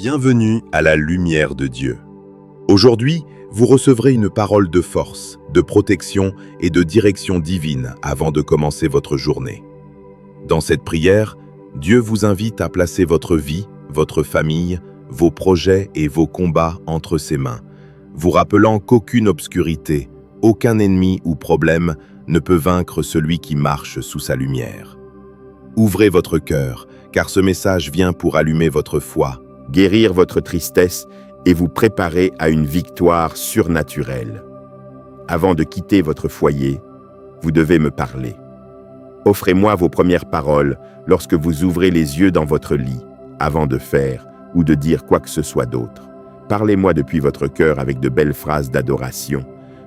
Bienvenue à la lumière de Dieu. Aujourd'hui, vous recevrez une parole de force, de protection et de direction divine avant de commencer votre journée. Dans cette prière, Dieu vous invite à placer votre vie, votre famille, vos projets et vos combats entre ses mains, vous rappelant qu'aucune obscurité, aucun ennemi ou problème ne peut vaincre celui qui marche sous sa lumière. Ouvrez votre cœur, car ce message vient pour allumer votre foi, guérir votre tristesse et vous préparer à une victoire surnaturelle. Avant de quitter votre foyer, vous devez me parler. Offrez-moi vos premières paroles lorsque vous ouvrez les yeux dans votre lit, avant de faire ou de dire quoi que ce soit d'autre. Parlez-moi depuis votre cœur avec de belles phrases d'adoration.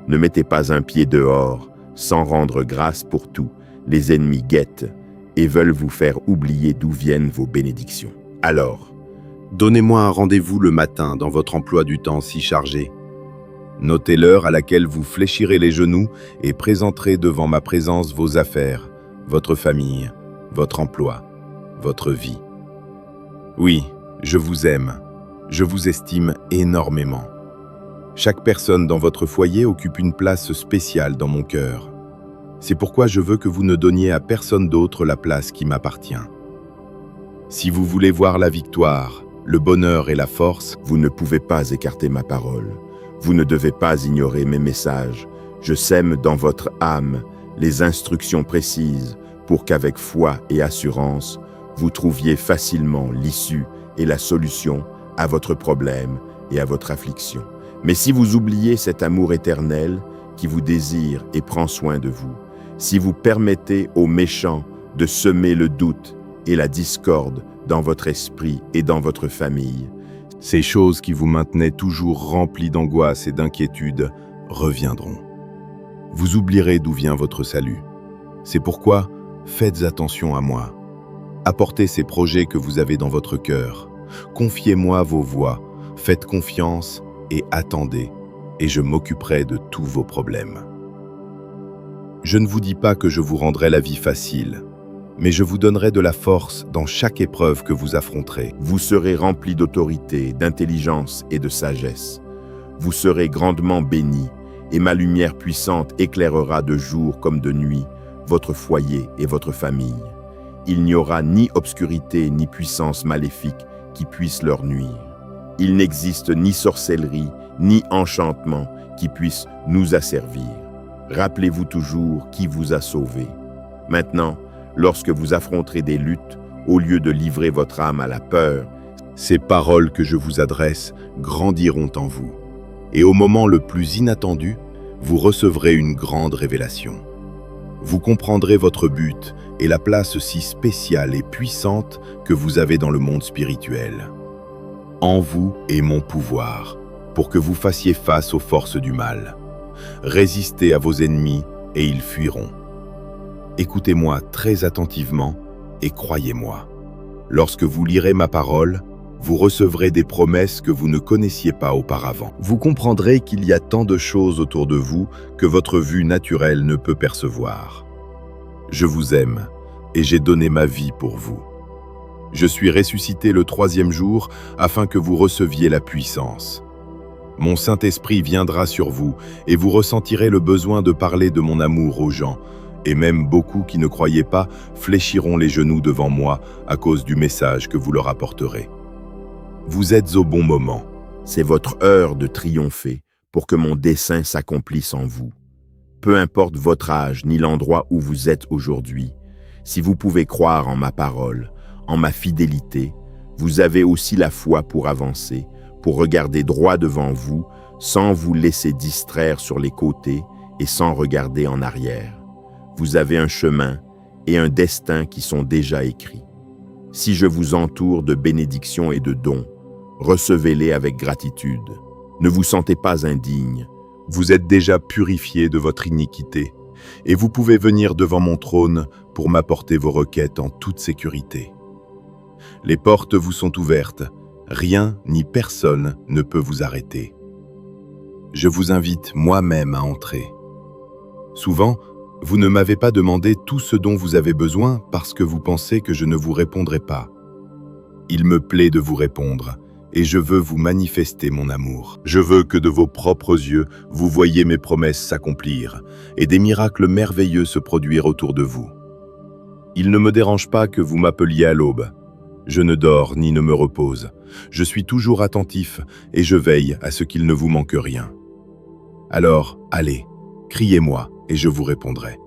Ne mettez pas un pied dehors, sans rendre grâce pour tout. Les ennemis guettent et veulent vous faire oublier d'où viennent vos bénédictions. Alors, donnez-moi un rendez-vous le matin dans votre emploi du temps si chargé. Notez l'heure à laquelle vous fléchirez les genoux et présenterez devant ma présence vos affaires, votre famille, votre emploi, votre vie. Oui, je vous aime, je vous estime énormément. Chaque personne dans votre foyer occupe une place spéciale dans mon cœur. C'est pourquoi je veux que vous ne donniez à personne d'autre la place qui m'appartient. Si vous voulez voir la victoire, le bonheur et la force, vous ne pouvez pas écarter ma parole. Vous ne devez pas ignorer mes messages. Je sème dans votre âme les instructions précises pour qu'avec foi et assurance, vous trouviez facilement l'issue et la solution à votre problème et à votre affliction. Mais si vous oubliez cet amour éternel qui vous désire et prend soin de vous, si vous permettez aux méchants de semer le doute et la discorde dans votre esprit et dans votre famille, ces choses qui vous maintenaient toujours remplis d'angoisse et d'inquiétude reviendront. Vous oublierez d'où vient votre salut. C'est pourquoi faites attention à moi. Apportez ces projets que vous avez dans votre cœur. Confiez-moi vos voies, faites confiance et attendez, et je m'occuperai de tous vos problèmes. Je ne vous dis pas que je vous rendrai la vie facile, mais je vous donnerai de la force dans chaque épreuve que vous affronterez. Vous serez rempli d'autorité, d'intelligence et de sagesse. Vous serez grandement bénis, et ma lumière puissante éclairera de jour comme de nuit votre foyer et votre famille. Il n'y aura ni obscurité ni puissance maléfique qui puisse leur nuire. Il n'existe ni sorcellerie, ni enchantement qui puisse nous asservir. Rappelez-vous toujours qui vous a sauvés. Maintenant, lorsque vous affronterez des luttes, au lieu de livrer votre âme à la peur, ces paroles que je vous adresse grandiront en vous. Et au moment le plus inattendu, vous recevrez une grande révélation. Vous comprendrez votre but et la place si spéciale et puissante que vous avez dans le monde spirituel. En vous est mon pouvoir, pour que vous fassiez face aux forces du mal. Résistez à vos ennemis et ils fuiront. Écoutez-moi très attentivement et croyez-moi. Lorsque vous lirez ma parole, vous recevrez des promesses que vous ne connaissiez pas auparavant. Vous comprendrez qu'il y a tant de choses autour de vous que votre vue naturelle ne peut percevoir. Je vous aime et j'ai donné ma vie pour vous. Je suis ressuscité le 3e jour afin que vous receviez la puissance. Mon Saint-Esprit viendra sur vous et vous ressentirez le besoin de parler de mon amour aux gens. Et même beaucoup qui ne croyaient pas fléchiront les genoux devant moi à cause du message que vous leur apporterez. Vous êtes au bon moment. C'est votre heure de triompher pour que mon dessein s'accomplisse en vous. Peu importe votre âge ni l'endroit où vous êtes aujourd'hui, si vous pouvez croire en ma parole, en ma fidélité, vous avez aussi la foi pour avancer, pour regarder droit devant vous, sans vous laisser distraire sur les côtés et sans regarder en arrière. Vous avez un chemin et un destin qui sont déjà écrits. Si je vous entoure de bénédictions et de dons, recevez-les avec gratitude. Ne vous sentez pas indigne. Vous êtes déjà purifié de votre iniquité, et vous pouvez venir devant mon trône pour m'apporter vos requêtes en toute sécurité. Les portes vous sont ouvertes, rien ni personne ne peut vous arrêter. Je vous invite moi-même à entrer. Souvent, vous ne m'avez pas demandé tout ce dont vous avez besoin parce que vous pensez que je ne vous répondrai pas. Il me plaît de vous répondre, et je veux vous manifester mon amour. Je veux que de vos propres yeux, vous voyiez mes promesses s'accomplir et des miracles merveilleux se produire autour de vous. Il ne me dérange pas que vous m'appeliez à l'aube. Je ne dors ni ne me repose. Je suis toujours attentif et je veille à ce qu'il ne vous manque rien. Alors, allez, criez-moi et je vous répondrai.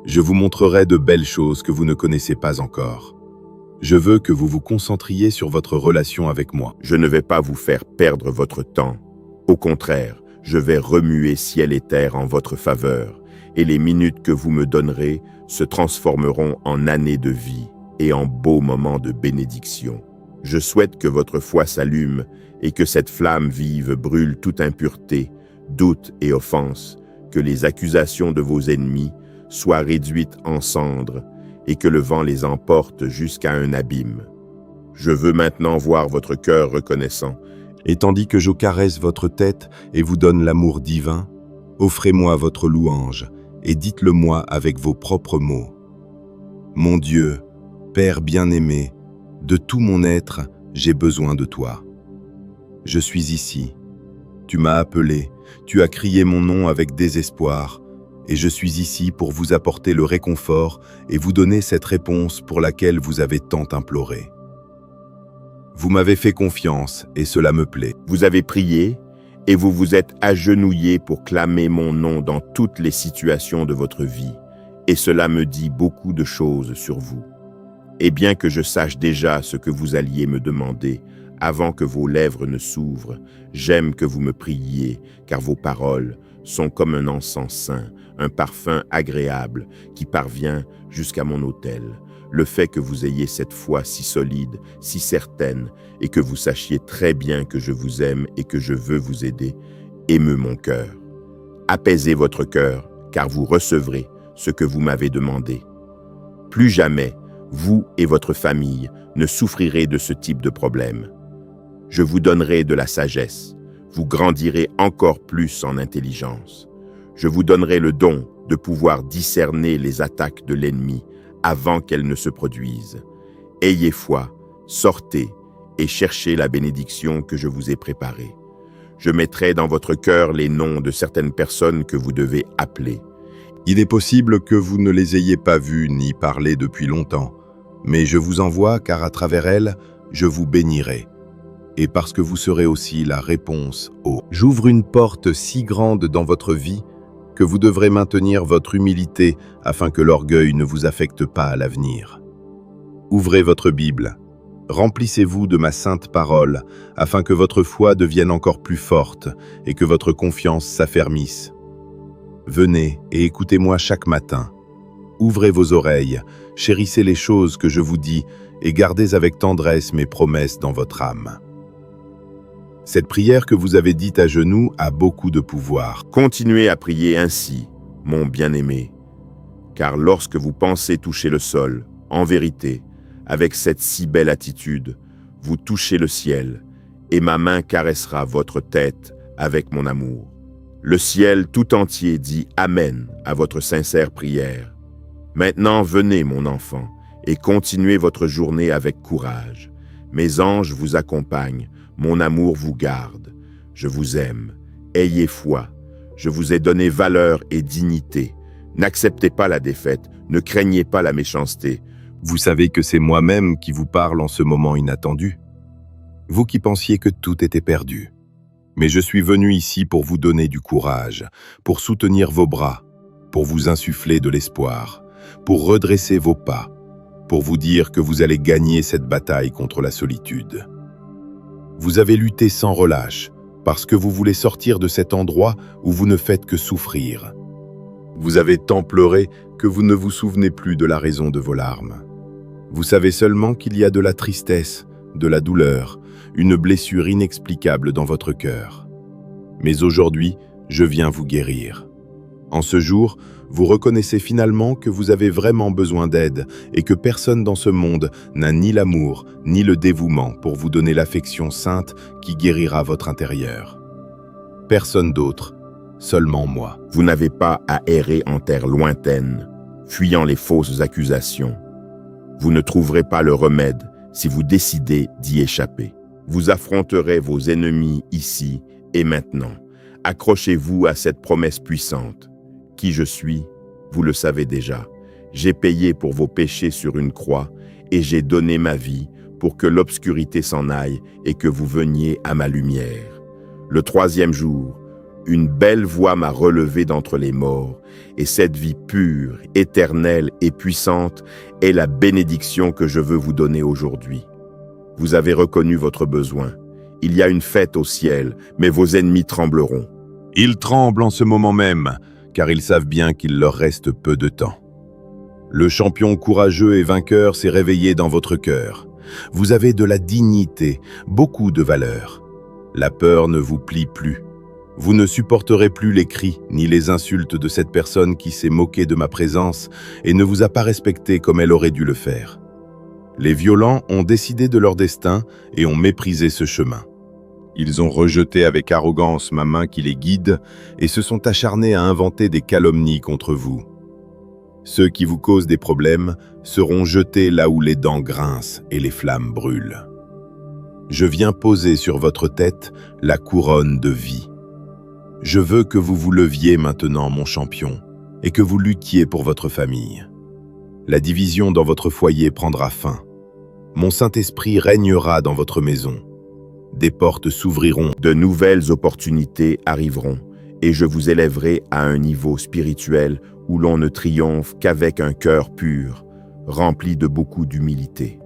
Je vous montrerai de belles choses que vous ne connaissez pas encore. Je veux que vous vous concentriez sur votre relation avec moi. Je ne vais pas vous faire perdre votre temps. Au contraire, je vais remuer ciel et terre en votre faveur, et les minutes que vous me donnerez se transformeront en années de vie et en beaux moments de bénédiction. Je souhaite que votre foi s'allume et que cette flamme vive brûle toute impureté, doute et offense, que les accusations de vos ennemis soient réduites en cendres et que le vent les emporte jusqu'à un abîme. Je veux maintenant voir votre cœur reconnaissant. Et tandis que je caresse votre tête et vous donne l'amour divin, offrez-moi votre louange et dites-le-moi avec vos propres mots. Mon Dieu, Père bien-aimé, de tout mon être, j'ai besoin de toi. Je suis ici. Tu m'as appelé, tu as crié mon nom avec désespoir, et je suis ici pour vous apporter le réconfort et vous donner cette réponse pour laquelle vous avez tant imploré. Vous m'avez fait confiance et cela me plaît. Vous avez prié et vous vous êtes agenouillé pour clamer mon nom dans toutes les situations de votre vie, et cela me dit beaucoup de choses sur vous. Et bien que je sache déjà ce que vous alliez me demander, avant que vos lèvres ne s'ouvrent, j'aime que vous me priiez, car vos paroles sont comme un encens saint, un parfum agréable qui parvient jusqu'à mon autel. Le fait que vous ayez cette foi si solide, si certaine, et que vous sachiez très bien que je vous aime et que je veux vous aider, émeut mon cœur. Apaisez votre cœur, car vous recevrez ce que vous m'avez demandé. Plus jamais, vous et votre famille ne souffrirez de ce type de problème. Je vous donnerai de la sagesse, vous grandirez encore plus en intelligence. Je vous donnerai le don de pouvoir discerner les attaques de l'ennemi avant qu'elles ne se produisent. Ayez foi, sortez et cherchez la bénédiction que je vous ai préparée. Je mettrai dans votre cœur les noms de certaines personnes que vous devez appeler. Il est possible que vous ne les ayez pas vues ni parlé depuis longtemps, mais je vous envoie car à travers elles, je vous bénirai. Et parce que vous serez aussi la réponse au « J'ouvre une porte si grande dans votre vie que vous devrez maintenir votre humilité afin que l'orgueil ne vous affecte pas à l'avenir. Ouvrez votre Bible, remplissez-vous de ma sainte parole afin que votre foi devienne encore plus forte et que votre confiance s'affermisse. Venez et écoutez-moi chaque matin. Ouvrez vos oreilles, chérissez les choses que je vous dis et gardez avec tendresse mes promesses dans votre âme. Cette prière que vous avez dite à genoux a beaucoup de pouvoir. Continuez à prier ainsi, mon bien-aimé, car lorsque vous pensez toucher le sol, en vérité, avec cette si belle attitude, vous touchez le ciel, et ma main caressera votre tête avec mon amour. Le ciel tout entier dit Amen à votre sincère prière. Maintenant, venez, mon enfant, et continuez votre journée avec courage. Mes anges vous accompagnent, mon amour vous garde. Je vous aime. Ayez foi. Je vous ai donné valeur et dignité. N'acceptez pas la défaite. Ne craignez pas la méchanceté. Vous savez que c'est moi-même qui vous parle en ce moment inattendu. Vous qui pensiez que tout était perdu. Mais je suis venu ici pour vous donner du courage, pour soutenir vos bras, pour vous insuffler de l'espoir, pour redresser vos pas, pour vous dire que vous allez gagner cette bataille contre la solitude. Vous avez lutté sans relâche, parce que vous voulez sortir de cet endroit où vous ne faites que souffrir. Vous avez tant pleuré que vous ne vous souvenez plus de la raison de vos larmes. Vous savez seulement qu'il y a de la tristesse, de la douleur, une blessure inexplicable dans votre cœur. Mais aujourd'hui, je viens vous guérir. En ce jour, vous reconnaissez finalement que vous avez vraiment besoin d'aide et que personne dans ce monde n'a ni l'amour ni le dévouement pour vous donner l'affection sainte qui guérira votre intérieur. Personne d'autre, seulement moi. Vous n'avez pas à errer en terre lointaine, fuyant les fausses accusations. Vous ne trouverez pas le remède si vous décidez d'y échapper. Vous affronterez vos ennemis ici et maintenant. Accrochez-vous à cette promesse puissante. Qui je suis, vous le savez déjà. J'ai payé pour vos péchés sur une croix et j'ai donné ma vie pour que l'obscurité s'en aille et que vous veniez à ma lumière. Le troisième jour, une belle voix m'a relevé d'entre les morts, et cette vie pure, éternelle et puissante est la bénédiction que je veux vous donner aujourd'hui. Vous avez reconnu votre besoin. Il y a une fête au ciel, mais vos ennemis trembleront. Ils tremblent en ce moment même, car ils savent bien qu'il leur reste peu de temps. Le champion courageux et vainqueur s'est réveillé dans votre cœur. Vous avez de la dignité, beaucoup de valeur. La peur ne vous plie plus. Vous ne supporterez plus les cris ni les insultes de cette personne qui s'est moquée de ma présence et ne vous a pas respecté comme elle aurait dû le faire. Les violents ont décidé de leur destin et ont méprisé ce chemin. Ils ont rejeté avec arrogance ma main qui les guide et se sont acharnés à inventer des calomnies contre vous. Ceux qui vous causent des problèmes seront jetés là où les dents grincent et les flammes brûlent. Je viens poser sur votre tête la couronne de vie. Je veux que vous vous leviez maintenant, mon champion, et que vous luttiez pour votre famille. La division dans votre foyer prendra fin. Mon Saint-Esprit régnera dans votre maison. Des portes s'ouvriront. De nouvelles opportunités arriveront, et je vous élèverai à un niveau spirituel où l'on ne triomphe qu'avec un cœur pur, rempli de beaucoup d'humilité.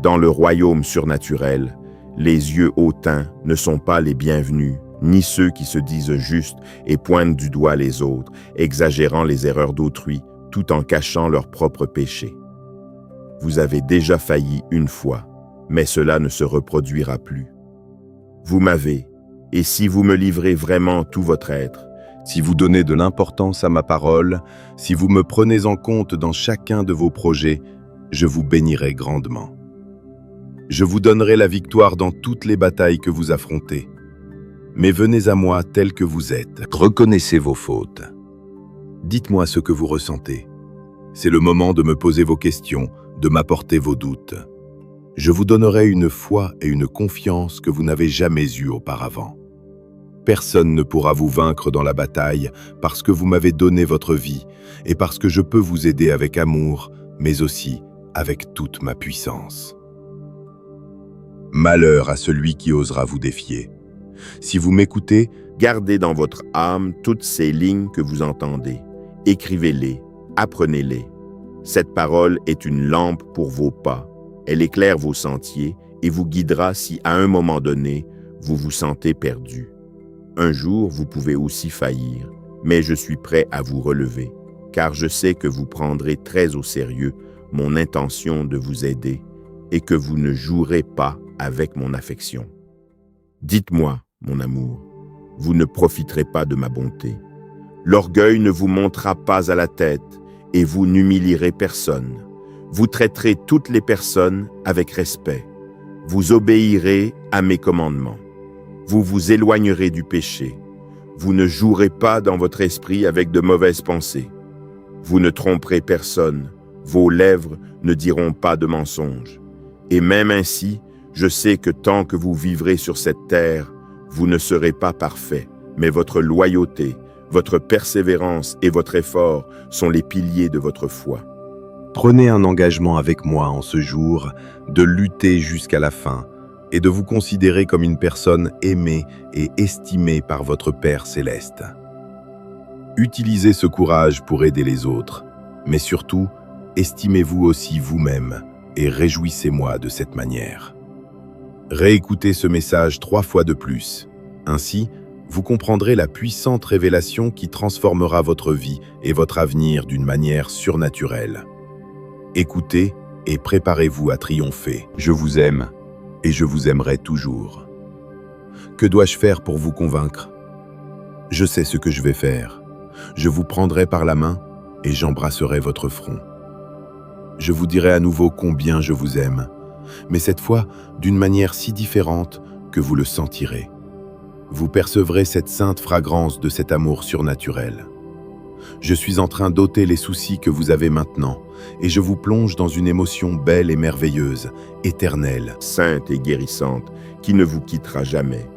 Dans le royaume surnaturel, les yeux hautains ne sont pas les bienvenus, ni ceux qui se disent justes et pointent du doigt les autres, exagérant les erreurs d'autrui, tout en cachant leurs propres péchés. Vous avez déjà failli une fois, mais cela ne se reproduira plus. Vous m'avez, et si vous me livrez vraiment tout votre être, si vous donnez de l'importance à ma parole, si vous me prenez en compte dans chacun de vos projets, je vous bénirai grandement. Je vous donnerai la victoire dans toutes les batailles que vous affrontez. Mais venez à moi tel que vous êtes. Reconnaissez vos fautes. Dites-moi ce que vous ressentez. C'est le moment de me poser vos questions, de m'apporter vos doutes. Je vous donnerai une foi et une confiance que vous n'avez jamais eues auparavant. Personne ne pourra vous vaincre dans la bataille parce que vous m'avez donné votre vie et parce que je peux vous aider avec amour, mais aussi avec toute ma puissance. Malheur à celui qui osera vous défier. Si vous m'écoutez, gardez dans votre âme toutes ces lignes que vous entendez. Écrivez-les, apprenez-les. Cette parole est une lampe pour vos pas. Elle éclaire vos sentiers et vous guidera si à un moment donné, vous vous sentez perdu. Un jour, vous pouvez aussi faillir, mais je suis prêt à vous relever, car je sais que vous prendrez très au sérieux mon intention de vous aider et que vous ne jouerez pas avec mon affection. Dites-moi, mon amour, vous ne profiterez pas de ma bonté. L'orgueil ne vous montera pas à la tête et vous n'humilierez personne. Vous traiterez toutes les personnes avec respect. Vous obéirez à mes commandements. Vous vous éloignerez du péché. Vous ne jouerez pas dans votre esprit avec de mauvaises pensées. Vous ne tromperez personne. Vos lèvres ne diront pas de mensonges. Et même ainsi, je sais que tant que vous vivrez sur cette terre, vous ne serez pas parfait, mais votre loyauté, votre persévérance et votre effort sont les piliers de votre foi. Prenez un engagement avec moi en ce jour de lutter jusqu'à la fin et de vous considérer comme une personne aimée et estimée par votre Père céleste. Utilisez ce courage pour aider les autres, mais surtout, estimez-vous aussi vous-même et réjouissez-moi de cette manière. Réécoutez ce message 3 fois de plus. Ainsi, vous comprendrez la puissante révélation qui transformera votre vie et votre avenir d'une manière surnaturelle. Écoutez et préparez-vous à triompher. Je vous aime et je vous aimerai toujours. Que dois-je faire pour vous convaincre? Je sais ce que je vais faire. Je vous prendrai par la main et j'embrasserai votre front. Je vous dirai à nouveau combien je vous aime, mais cette fois d'une manière si différente que vous le sentirez. Vous percevrez cette sainte fragrance de cet amour surnaturel. Je suis en train d'ôter les soucis que vous avez maintenant, et je vous plonge dans une émotion belle et merveilleuse, éternelle. Sainte et guérissante, qui ne vous quittera jamais.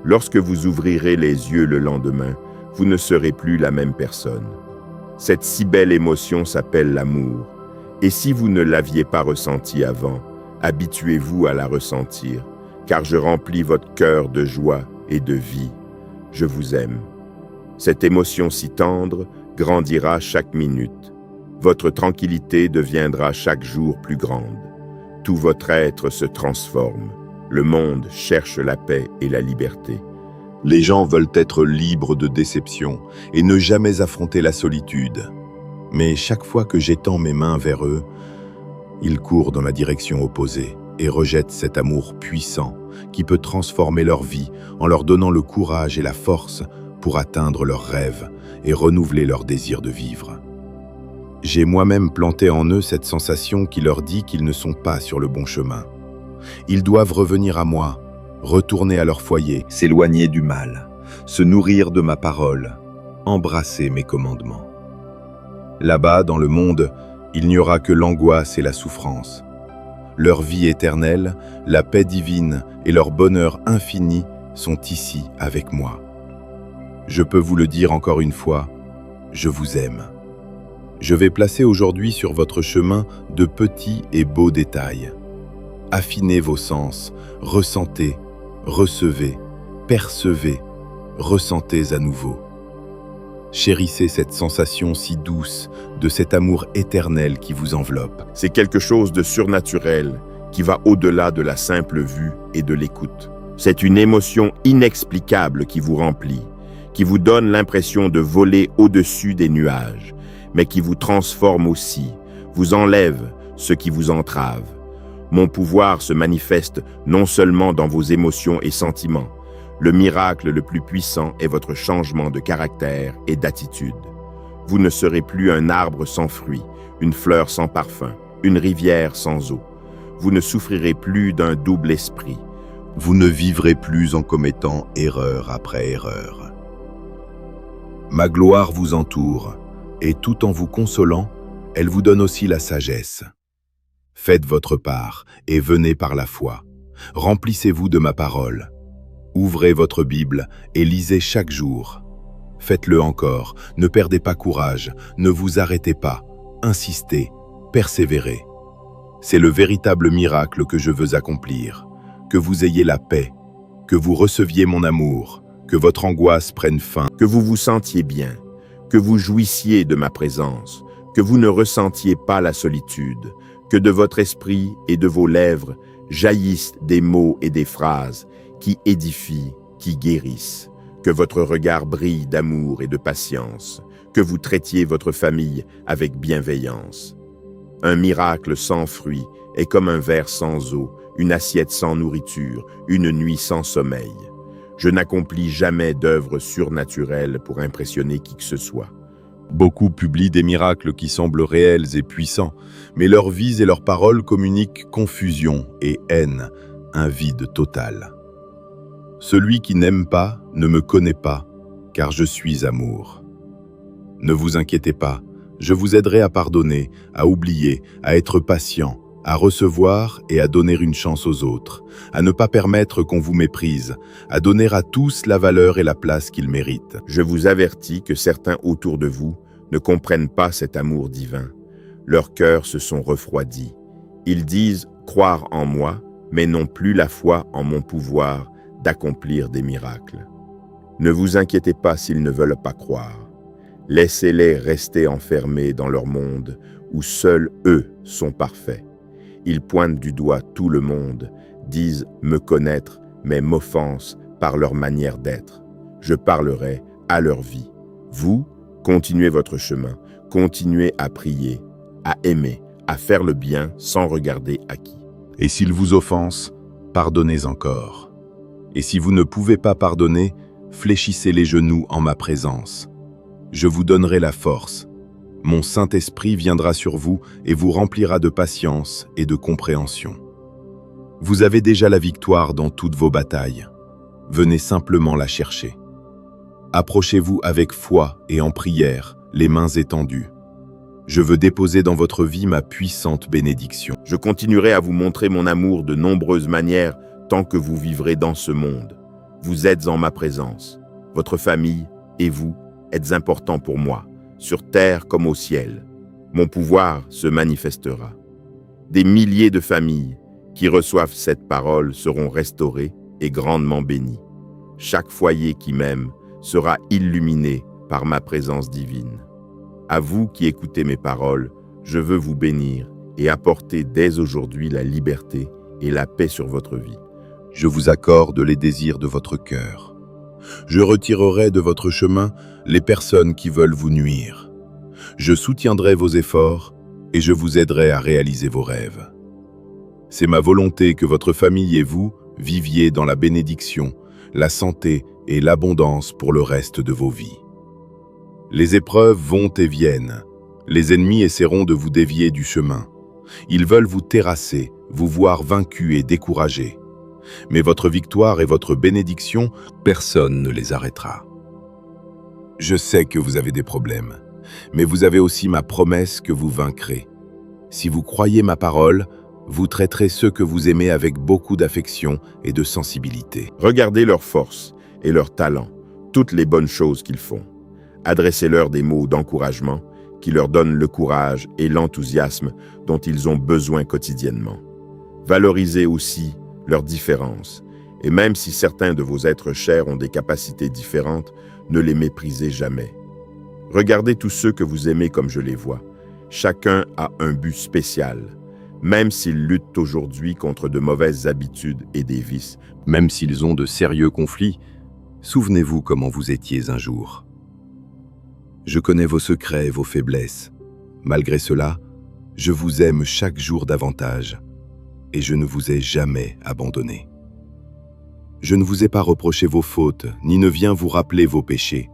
Lorsque vous ouvrirez les yeux le lendemain, vous ne serez plus la même personne. Cette si belle émotion s'appelle l'amour, et si vous ne l'aviez pas ressentie avant, habituez-vous à la ressentir, car je remplis votre cœur de joie et de vie. Je vous aime. Cette émotion si tendre grandira chaque minute. Votre tranquillité deviendra chaque jour plus grande. Tout votre être se transforme. Le monde cherche la paix et la liberté. Les gens veulent être libres de déception et ne jamais affronter la solitude. Mais chaque fois que j'étends mes mains vers eux, ils courent dans la direction opposée et rejettent cet amour puissant qui peut transformer leur vie en leur donnant le courage et la force pour atteindre leurs rêves et renouveler leur désir de vivre. J'ai moi-même planté en eux cette sensation qui leur dit qu'ils ne sont pas sur le bon chemin. Ils doivent revenir à moi, retourner à leur foyer, s'éloigner du mal, se nourrir de ma parole, embrasser mes commandements. Là-bas, dans le monde, il n'y aura que l'angoisse et la souffrance. Leur vie éternelle, la paix divine et leur bonheur infini sont ici avec moi. Je peux vous le dire encore une fois, je vous aime. Je vais placer aujourd'hui sur votre chemin de petits et beaux détails. Affinez vos sens, ressentez, recevez, percevez, ressentez à nouveau. Chérissez cette sensation si douce de cet amour éternel qui vous enveloppe. C'est quelque chose de surnaturel qui va au-delà de la simple vue et de l'écoute. C'est une émotion inexplicable qui vous remplit, qui vous donne l'impression de voler au-dessus des nuages, mais qui vous transforme aussi, vous enlève ce qui vous entrave. Mon pouvoir se manifeste non seulement dans vos émotions et sentiments. Le miracle le plus puissant est votre changement de caractère et d'attitude. Vous ne serez plus un arbre sans fruits, une fleur sans parfum, une rivière sans eau. Vous ne souffrirez plus d'un double esprit. Vous ne vivrez plus en commettant erreur après erreur. Ma gloire vous entoure, et tout en vous consolant, elle vous donne aussi la sagesse. Faites votre part et venez par la foi. Remplissez-vous de ma parole. Ouvrez votre Bible et lisez chaque jour. Faites-le encore, ne perdez pas courage, ne vous arrêtez pas, insistez, persévérez. C'est le véritable miracle que je veux accomplir, que vous ayez la paix, que vous receviez mon amour, que votre angoisse prenne fin, que vous vous sentiez bien, que vous jouissiez de ma présence, que vous ne ressentiez pas la solitude, que de votre esprit et de vos lèvres jaillissent des mots et des phrases qui édifient, qui guérissent, que votre regard brille d'amour et de patience, que vous traitiez votre famille avec bienveillance. Un miracle sans fruit est comme un verre sans eau, une assiette sans nourriture, une nuit sans sommeil. Je n'accomplis jamais d'œuvre surnaturelle pour impressionner qui que ce soit. Beaucoup publient des miracles qui semblent réels et puissants, mais leurs vies et leurs paroles communiquent confusion et haine, un vide total. Celui qui n'aime pas ne me connaît pas, car je suis amour. Ne vous inquiétez pas, je vous aiderai à pardonner, à oublier, à être patient, à recevoir et à donner une chance aux autres, à ne pas permettre qu'on vous méprise, à donner à tous la valeur et la place qu'ils méritent. Je vous avertis que certains autour de vous ne comprennent pas cet amour divin. Leurs cœurs se sont refroidis. Ils disent croire en moi, mais n'ont plus la foi en mon pouvoir d'accomplir des miracles. Ne vous inquiétez pas s'ils ne veulent pas croire. Laissez-les rester enfermés dans leur monde où seuls eux sont parfaits. Ils pointent du doigt tout le monde, disent me connaître, mais m'offensent par leur manière d'être. Je parlerai à leur vie. Vous, continuez votre chemin, continuez à prier, à aimer, à faire le bien sans regarder à qui. Et s'ils vous offensent, pardonnez encore. Et si vous ne pouvez pas pardonner, fléchissez les genoux en ma présence. Je vous donnerai la force. Mon Saint-Esprit viendra sur vous et vous remplira de patience et de compréhension. Vous avez déjà la victoire dans toutes vos batailles. Venez simplement la chercher. Approchez-vous avec foi et en prière, les mains étendues. Je veux déposer dans votre vie ma puissante bénédiction. Je continuerai à vous montrer mon amour de nombreuses manières tant que vous vivrez dans ce monde. Vous êtes en ma présence. Votre famille et vous êtes importants pour moi, sur terre comme au ciel. Mon pouvoir se manifestera. Des milliers de familles qui reçoivent cette parole seront restaurées et grandement bénies. Chaque foyer qui m'aime sera illuminé par ma présence divine. À vous qui écoutez mes paroles, je veux vous bénir et apporter dès aujourd'hui la liberté et la paix sur votre vie. Je vous accorde les désirs de votre cœur. Je retirerai de votre chemin les personnes qui veulent vous nuire. Je soutiendrai vos efforts et je vous aiderai à réaliser vos rêves. C'est ma volonté que votre famille et vous viviez dans la bénédiction, la santé et l'abondance pour le reste de vos vies. Les épreuves vont et viennent. Les ennemis essaieront de vous dévier du chemin. Ils veulent vous terrasser, vous voir vaincu et découragé. Mais votre victoire et votre bénédiction, personne ne les arrêtera. Je sais que vous avez des problèmes, mais vous avez aussi ma promesse que vous vaincrez. Si vous croyez ma parole, vous traiterez ceux que vous aimez avec beaucoup d'affection et de sensibilité. Regardez leurs forces et leurs talents, toutes les bonnes choses qu'ils font. Adressez-leur des mots d'encouragement qui leur donnent le courage et l'enthousiasme dont ils ont besoin quotidiennement. Valorisez aussi leurs différences, et même si certains de vos êtres chers ont des capacités différentes, ne les méprisez jamais. Regardez tous ceux que vous aimez comme je les vois. Chacun a un but spécial. Même s'ils luttent aujourd'hui contre de mauvaises habitudes et des vices, même s'ils ont de sérieux conflits, souvenez-vous comment vous étiez un jour. Je connais vos secrets et vos faiblesses. Malgré cela, je vous aime chaque jour davantage et je ne vous ai jamais abandonné. Je ne vous ai pas reproché vos fautes, ni ne viens vous rappeler vos péchés.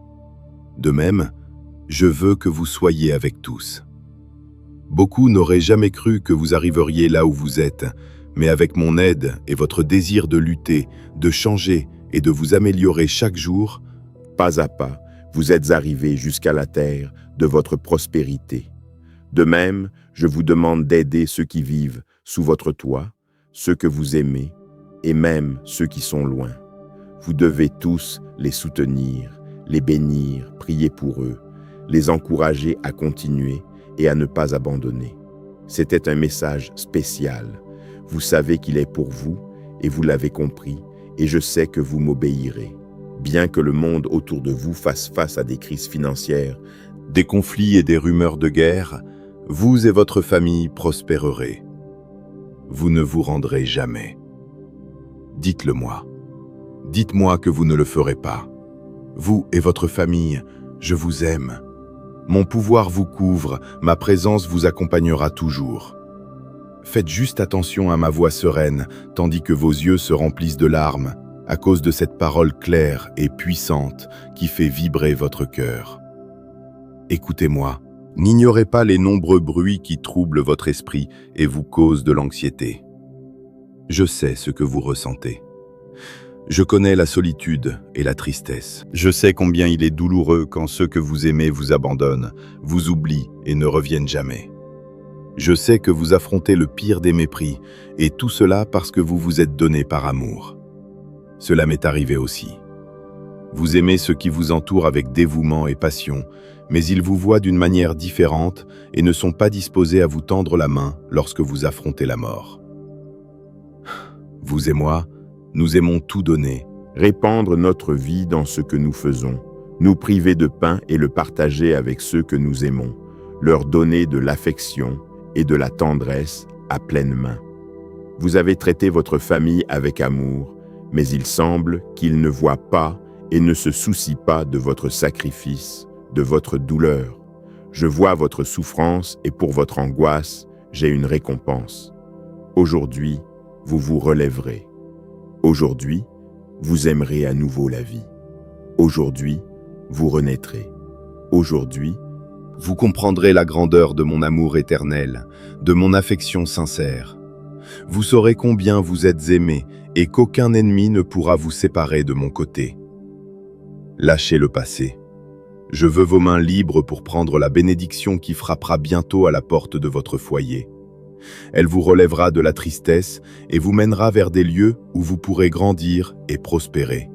De même, je veux que vous soyez avec tous. Beaucoup n'auraient jamais cru que vous arriveriez là où vous êtes, mais avec mon aide et votre désir de lutter, de changer et de vous améliorer chaque jour, pas à pas, vous êtes arrivés jusqu'à la terre de votre prospérité. De même, je vous demande d'aider ceux qui vivent sous votre toit, ceux que vous aimez, et même ceux qui sont loin. Vous devez tous les soutenir, les bénir, prier pour eux, les encourager à continuer et à ne pas abandonner. C'était un message spécial. Vous savez qu'il est pour vous, et vous l'avez compris, et je sais que vous m'obéirez. Bien que le monde autour de vous fasse face à des crises financières, des conflits et des rumeurs de guerre, vous et votre famille prospérerez. Vous ne vous rendrez jamais. Dites-le moi. Dites-moi que vous ne le ferez pas. Vous et votre famille, je vous aime. Mon pouvoir vous couvre, ma présence vous accompagnera toujours. Faites juste attention à ma voix sereine, tandis que vos yeux se remplissent de larmes, à cause de cette parole claire et puissante qui fait vibrer votre cœur. Écoutez-moi, n'ignorez pas les nombreux bruits qui troublent votre esprit et vous causent de l'anxiété. Je sais ce que vous ressentez. Je connais la solitude et la tristesse. Je sais combien il est douloureux quand ceux que vous aimez vous abandonnent, vous oublient et ne reviennent jamais. Je sais que vous affrontez le pire des mépris, et tout cela parce que vous vous êtes donné par amour. Cela m'est arrivé aussi. Vous aimez ceux qui vous entourent avec dévouement et passion, mais ils vous voient d'une manière différente et ne sont pas disposés à vous tendre la main lorsque vous affrontez la mort. Vous et moi, nous aimons tout donner, répandre notre vie dans ce que nous faisons, nous priver de pain et le partager avec ceux que nous aimons, leur donner de l'affection et de la tendresse à pleine main. Vous avez traité votre famille avec amour, mais il semble qu'ils ne voient pas et ne se soucient pas de votre sacrifice, de votre douleur. Je vois votre souffrance et pour votre angoisse, j'ai une récompense. Aujourd'hui, vous vous relèverez. Aujourd'hui, vous aimerez à nouveau la vie. Aujourd'hui, vous renaîtrez. Aujourd'hui, vous comprendrez la grandeur de mon amour éternel, de mon affection sincère. Vous saurez combien vous êtes aimés et qu'aucun ennemi ne pourra vous séparer de mon côté. Lâchez le passé. Je veux vos mains libres pour prendre la bénédiction qui frappera bientôt à la porte de votre foyer. Elle vous relèvera de la tristesse et vous mènera vers des lieux où vous pourrez grandir et prospérer.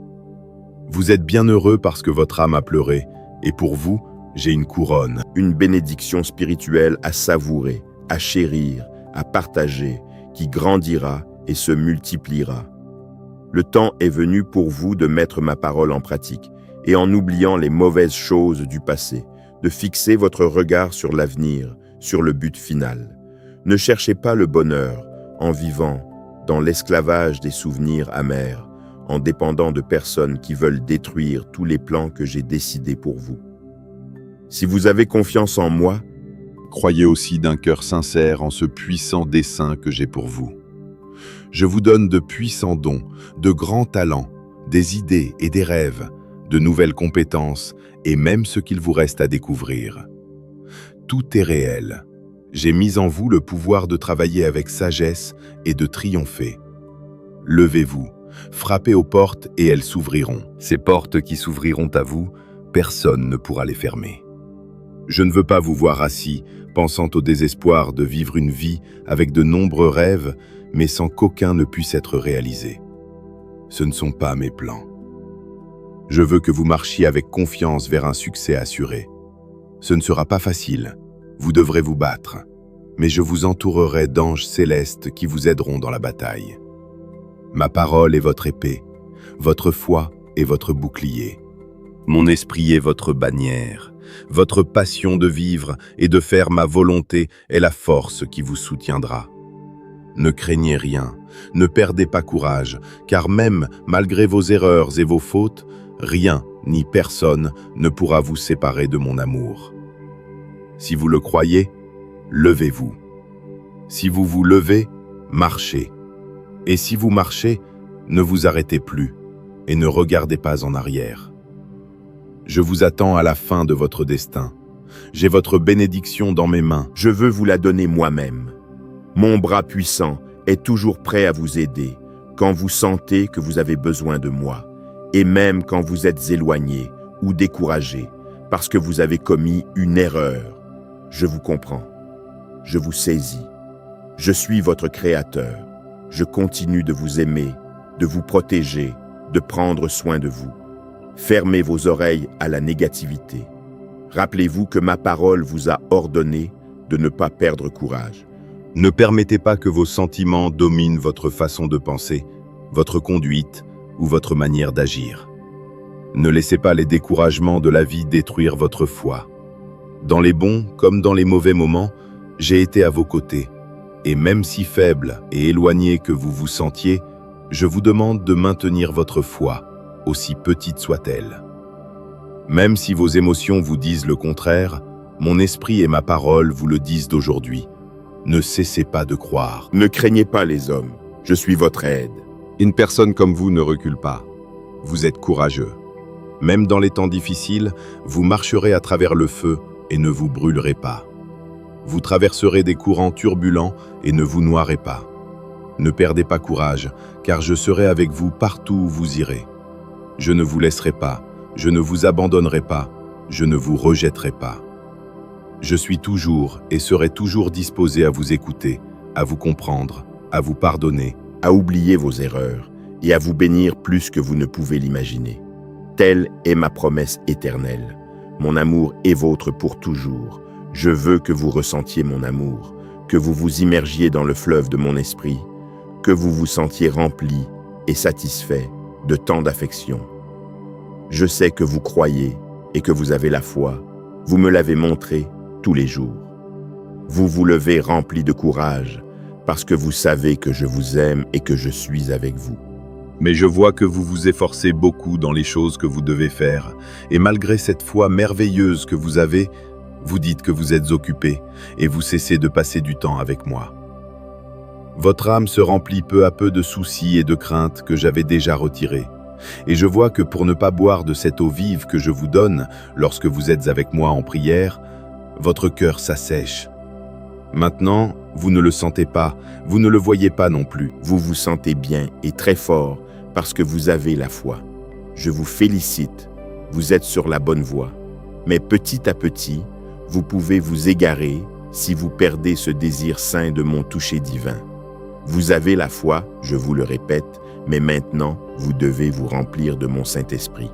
Vous êtes bien heureux parce que votre âme a pleuré, et pour vous, j'ai une couronne. Une bénédiction spirituelle à savourer, à chérir, à partager, qui grandira et se multipliera. Le temps est venu pour vous de mettre ma parole en pratique, et en oubliant les mauvaises choses du passé, de fixer votre regard sur l'avenir, sur le but final. Ne cherchez pas le bonheur en vivant dans l'esclavage des souvenirs amers, en dépendant de personnes qui veulent détruire tous les plans que j'ai décidés pour vous. Si vous avez confiance en moi, croyez aussi d'un cœur sincère en ce puissant dessein que j'ai pour vous. Je vous donne de puissants dons, de grands talents, des idées et des rêves, de nouvelles compétences et même ce qu'il vous reste à découvrir. Tout est réel. J'ai mis en vous le pouvoir de travailler avec sagesse et de triompher. Levez-vous, frappez aux portes et elles s'ouvriront. Ces portes qui s'ouvriront à vous, personne ne pourra les fermer. Je ne veux pas vous voir assis, pensant au désespoir de vivre une vie avec de nombreux rêves, mais sans qu'aucun ne puisse être réalisé. Ce ne sont pas mes plans. Je veux que vous marchiez avec confiance vers un succès assuré. Ce ne sera pas facile, vous devrez vous battre, mais je vous entourerai d'anges célestes qui vous aideront dans la bataille. Ma parole est votre épée, votre foi est votre bouclier. Mon esprit est votre bannière, votre passion de vivre et de faire ma volonté est la force qui vous soutiendra. Ne craignez rien, ne perdez pas courage, car même malgré vos erreurs et vos fautes, rien ni personne ne pourra vous séparer de mon amour. Si vous le croyez, levez-vous. Si vous vous levez, marchez. Et si vous marchez, ne vous arrêtez plus et ne regardez pas en arrière. Je vous attends à la fin de votre destin. J'ai votre bénédiction dans mes mains. Je veux vous la donner moi-même. Mon bras puissant est toujours prêt à vous aider quand vous sentez que vous avez besoin de moi, et même quand vous êtes éloigné ou découragé parce que vous avez commis une erreur. Je vous comprends. Je vous saisis. Je suis votre créateur. Je continue de vous aimer, de vous protéger, de prendre soin de vous. Fermez vos oreilles à la négativité. Rappelez-vous que ma parole vous a ordonné de ne pas perdre courage. Ne permettez pas que vos sentiments dominent votre façon de penser, votre conduite ou votre manière d'agir. Ne laissez pas les découragements de la vie détruire votre foi. Dans les bons comme dans les mauvais moments, j'ai été à vos côtés. Et même si faible et éloigné que vous vous sentiez, je vous demande de maintenir votre foi, aussi petite soit-elle. Même si vos émotions vous disent le contraire, mon esprit et ma parole vous le disent d'aujourd'hui. Ne cessez pas de croire. Ne craignez pas les hommes, je suis votre aide. Une personne comme vous ne recule pas. Vous êtes courageux. Même dans les temps difficiles, vous marcherez à travers le feu et ne vous brûlerez pas. Vous traverserez des courants turbulents et ne vous noierez pas. Ne perdez pas courage, car je serai avec vous partout où vous irez. Je ne vous laisserai pas, je ne vous abandonnerai pas, je ne vous rejetterai pas. Je suis toujours et serai toujours disposé à vous écouter, à vous comprendre, à vous pardonner, à oublier vos erreurs et à vous bénir plus que vous ne pouvez l'imaginer. Telle est ma promesse éternelle. Mon amour est vôtre pour toujours. Je veux que vous ressentiez mon amour, que vous vous immergiez dans le fleuve de mon esprit, que vous vous sentiez rempli et satisfait de tant d'affection. Je sais que vous croyez et que vous avez la foi. Vous me l'avez montré tous les jours. Vous vous levez rempli de courage parce que vous savez que je vous aime et que je suis avec vous. Mais je vois que vous vous efforcez beaucoup dans les choses que vous devez faire, et malgré cette foi merveilleuse que vous avez, vous dites que vous êtes occupé et vous cessez de passer du temps avec moi. Votre âme se remplit peu à peu de soucis et de craintes que j'avais déjà retirés. Et je vois que pour ne pas boire de cette eau vive que je vous donne lorsque vous êtes avec moi en prière, votre cœur s'assèche. Maintenant, vous ne le sentez pas, vous ne le voyez pas non plus. Vous vous sentez bien et très fort parce que vous avez la foi. Je vous félicite, vous êtes sur la bonne voie. Mais petit à petit, vous pouvez vous égarer si vous perdez ce désir saint de mon toucher divin. Vous avez la foi, je vous le répète, mais maintenant, vous devez vous remplir de mon Saint-Esprit.